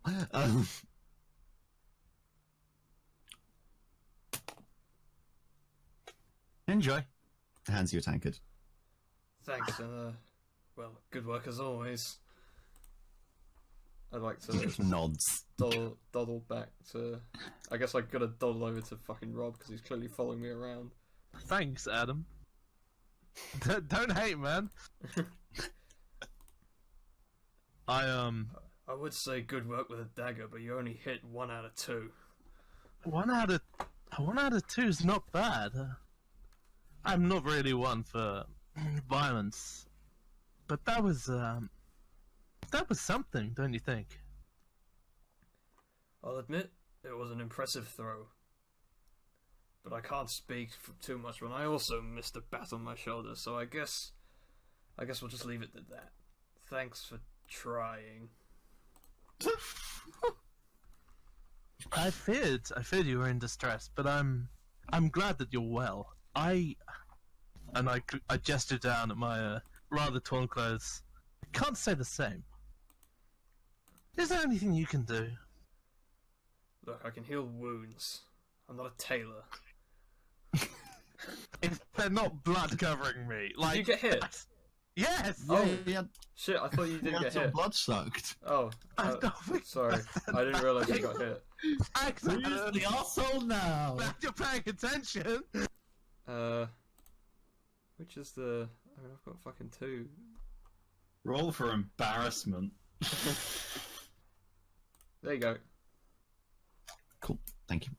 S2: Enjoy. Hands you a tankard.
S3: Thanks, and well, good work as always. I'd like
S2: He
S3: to
S2: just nods.
S3: doddle back to... I guess I gotta doddle over to fucking Rob, because he's clearly following me around.
S5: Thanks, Adam. Don't hate, man.
S3: I would say good work with a dagger, but you only hit 1 out of 2.
S5: 1 out of 2 is not bad. I'm not really one for violence, but that was something, don't you think?
S3: I'll admit, it was an impressive throw. But I can't speak for too much when I also missed a bat on my shoulder, so I guess we'll just leave it at that. Thanks for trying.
S5: I feared you were in distress, but I'm glad that you're well. I gestured down at my rather torn clothes. I can't say the same. Is there anything you can do?
S3: Look, I can heal wounds. I'm not a tailor.
S5: If they're not blood covering me, like...
S3: Did you get hit?
S5: Yes!
S3: Oh,
S2: yeah.
S3: shit, I thought you didn't get
S2: Got
S3: hit.
S2: blood sucked.
S3: Oh, sorry. I didn't realise you got hit.
S5: Excellent!
S4: Who's the arsehole now?
S5: Glad you're paying attention!
S3: Which is the... I mean, I've got fucking 2.
S1: Roll for embarrassment.
S3: There you go.
S2: Cool. Thank you.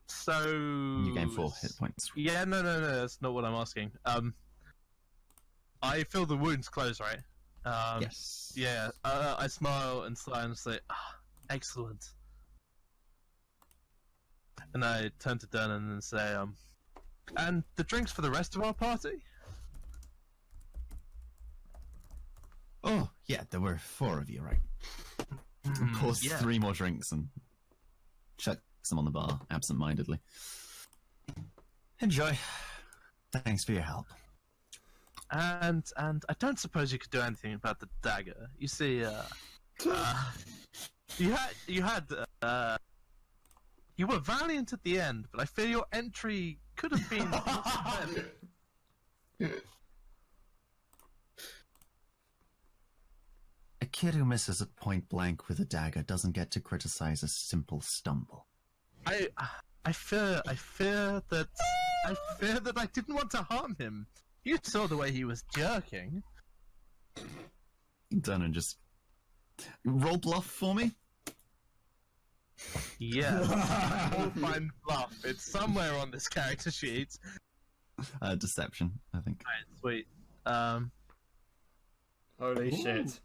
S5: So...
S2: You gain 4 hit points.
S5: Yeah, no, that's not what I'm asking. I feel the wounds close, right?
S2: Yes.
S5: Yeah, I smile and sigh and say, excellent. And I turn to Dernan and say, and the drinks for the rest of our party?
S2: Oh, yeah, there were 4 of you, right? Of course,
S5: yeah.
S2: 3 more drinks and chucks them on the bar, absent-mindedly. Enjoy. Thanks for your help.
S5: And I don't suppose you could do anything about the dagger. You see, you were valiant at the end, but I fear your entry could have been better.
S2: A kid who misses at point blank with a dagger doesn't get to criticize a simple stumble.
S5: I fear that I didn't want to harm him. You saw the way he was jerking.
S2: Done and just roll bluff for me.
S5: Yeah, we'll find bluff. It's somewhere on this character sheet.
S2: Deception, I think.
S5: Right, sweet.
S3: Holy shit.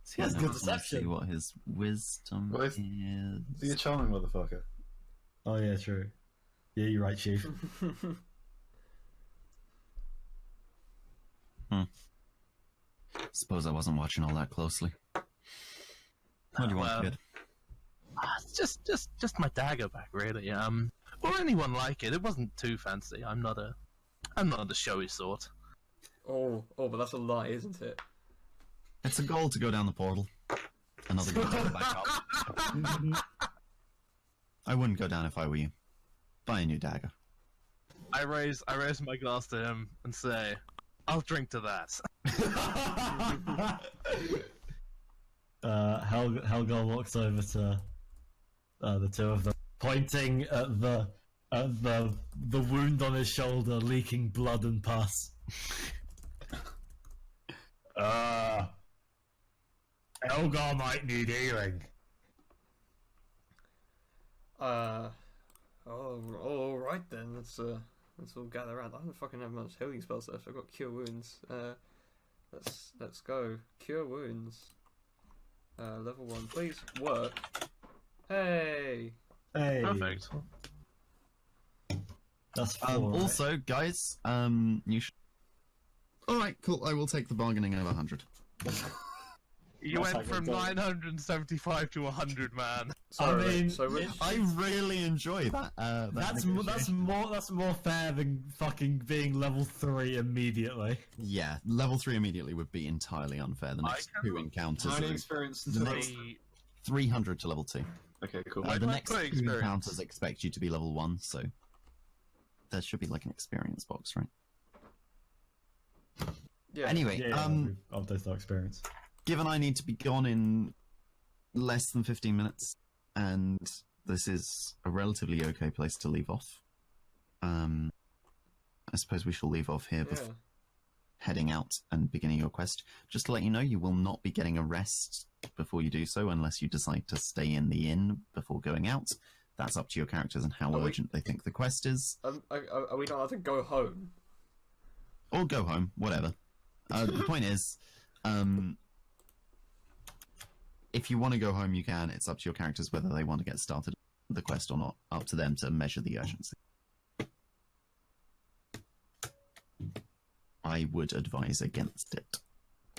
S2: See,
S4: That's
S2: I
S4: good
S2: don't wanna see
S4: deception.
S2: what his wisdom
S1: Well,
S2: is.
S1: Be a charming motherfucker.
S4: Oh yeah, true. Yeah, you're right, Chief.
S2: Suppose I wasn't watching all that closely. What do you want,
S5: Well,
S2: kid?
S5: It's just my dagger back, really. Or anyone like it. It wasn't too fancy. I'm not a showy sort.
S3: Oh, but that's a lie, isn't it?
S2: It's a goal to go down the portal. Another goal to go back up. I wouldn't go down if I were you. Buy a new dagger.
S5: I raise my glass to him and say, "I'll drink to that."
S4: Helgar walks over to the 2 of them, pointing at the wound on his shoulder, leaking blood and pus. Helgar might need healing.
S3: All right then. Let's all gather around. I don't fucking have much healing spells left. I've got cure wounds. Let's go. Cure wounds. Level 1, please work. Hey.
S4: Hey,
S5: Perfect.
S4: that's 4. right?
S2: Also, guys, you should. Alright, cool. I will take the bargaining over 100.
S5: You
S1: That's
S5: went
S1: how
S5: from
S1: good.
S5: 975 to 100, man.
S4: mean,
S3: so which,
S2: I really enjoy that.
S4: That's
S2: negotiation.
S4: more fair than fucking being level 3 immediately.
S2: Yeah, level 3 immediately would be entirely unfair. The next
S5: I
S2: 2
S5: can-
S2: encounters
S1: How many
S2: are
S1: experience
S2: The
S1: until
S2: next-
S5: The-
S2: 300 to level 2.
S1: Okay, cool.
S5: Why
S2: The
S5: do I
S2: next
S5: put
S2: 2
S5: experience?
S2: encounters expect you to be level 1, so there should be like an experience box, right?
S3: yeah.
S2: Anyway,
S4: I've no experience.
S2: given I need to be gone in less than 15 minutes, and this is a relatively okay place to leave off, I suppose we shall leave off here.
S3: Yeah.
S2: heading out and beginning your quest. Just to let you know, you will not be getting a rest before you do so, unless you decide to stay in the inn before going out. That's up to your characters and how urgent they think the quest is.
S3: Are we not allowed to go home?
S2: Or go home, whatever. The point is, if you want to go home, you can. It's up to your characters whether they want to get started the quest or not. Up to them to measure the urgency. I would advise against it.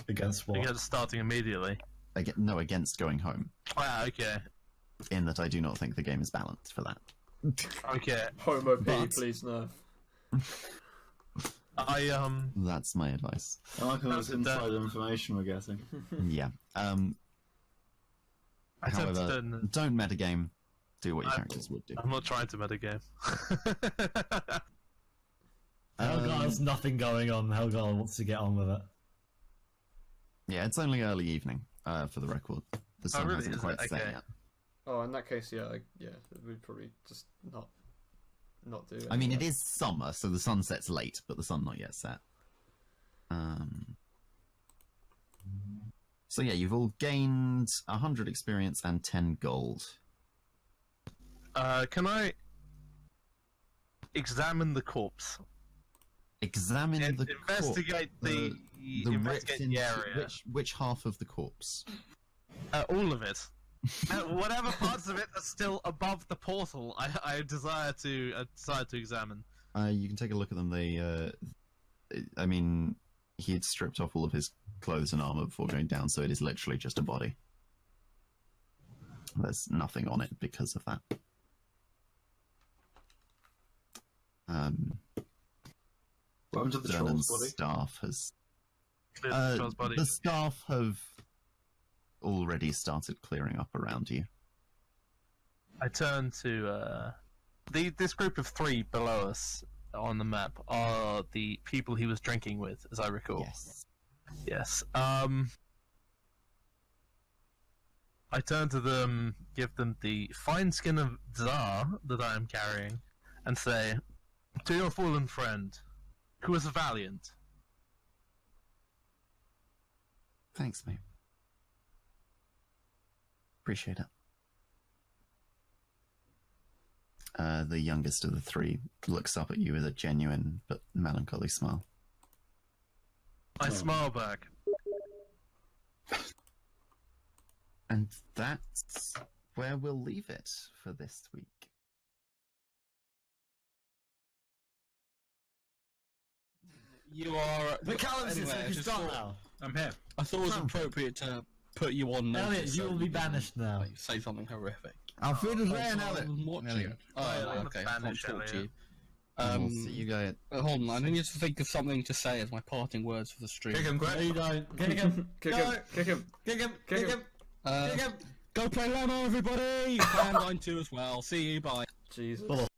S4: Against what?
S5: Against starting immediately.
S2: Against going home.
S5: Ah, okay.
S2: In that I do not think the game is balanced for that.
S5: Okay.
S3: Home OP,
S2: But-
S3: please no.
S2: That's my advice.
S6: I like all this inside information we're getting.
S2: Yeah.
S5: I tend to
S2: However, don't metagame. Do what your characters would do.
S5: I'm not trying to metagame.
S4: Helgar has nothing going on. Helgar wants to get on with it.
S2: Yeah, it's only early evening, for the record. The sun
S5: really?
S2: hasn't
S5: Is
S2: quite
S5: it?
S2: set
S5: Okay.
S2: yet.
S3: Oh, in that case, yeah, we'd probably just not do it.
S2: I mean, it is summer, so the sun sets late, but the sun not yet set. So yeah, you've all gained 100 experience and 10 gold.
S5: Can I examine the corpse?
S2: Examine the
S5: Investigate
S2: corpse.
S5: the investigate the area.
S2: Which half of the corpse?
S5: All of it. Whatever parts of it are still above the portal, I desire to examine.
S2: You can take a look at them. I mean, he had stripped off all of his clothes and armor before going down, so it is literally just a body. There's nothing on it because of that.
S6: Welcome to the
S2: Vernon's
S6: troll's body.
S2: staff has.
S5: Clear the troll's body.
S2: The staff have already started clearing up around you.
S5: I turn to this group of 3 below us on the map are the people he was drinking with, as I recall.
S2: Yes.
S5: Yes. I turn to them, give them the fine skin of Tsar that I am carrying, and say, "To your fallen friend, who is valiant."
S2: Thanks, mate. Appreciate it. The youngest of the 3 looks up at you with a genuine but melancholy smile.
S5: I smile back.
S2: And that's where we'll leave it for this week.
S7: You are.
S4: The Callum
S7: Anyway,
S4: system
S7: I
S4: is
S7: just
S4: done
S7: thought-
S4: now.
S6: I'm here.
S7: I thought it was appropriate to put you on notice.
S4: Elliot, you
S7: so
S4: will be
S7: you can,
S4: banished now.
S7: like, say something horrific.
S2: Our food is
S7: Oh,
S2: there,
S7: so I
S2: Elliot.
S7: wasn't watching.
S2: Elliot.
S7: Oh,
S5: I'm
S7: okay. I can't
S5: banished,
S7: talk to you.
S2: We'll see you guys.
S7: Hold on, I need to think of something to say as my parting words for the stream.
S6: Kick him,
S4: No,
S6: Greg.
S4: you don't. Kick him.
S3: Kick
S4: Go.
S3: him! Kick him!
S4: Kick him.
S3: Kick
S4: Kick
S3: him.
S4: him.
S7: Uh,
S4: Kick him.
S7: go play Lamo, everybody! I'm going to as well. See you, bye.
S3: Jesus.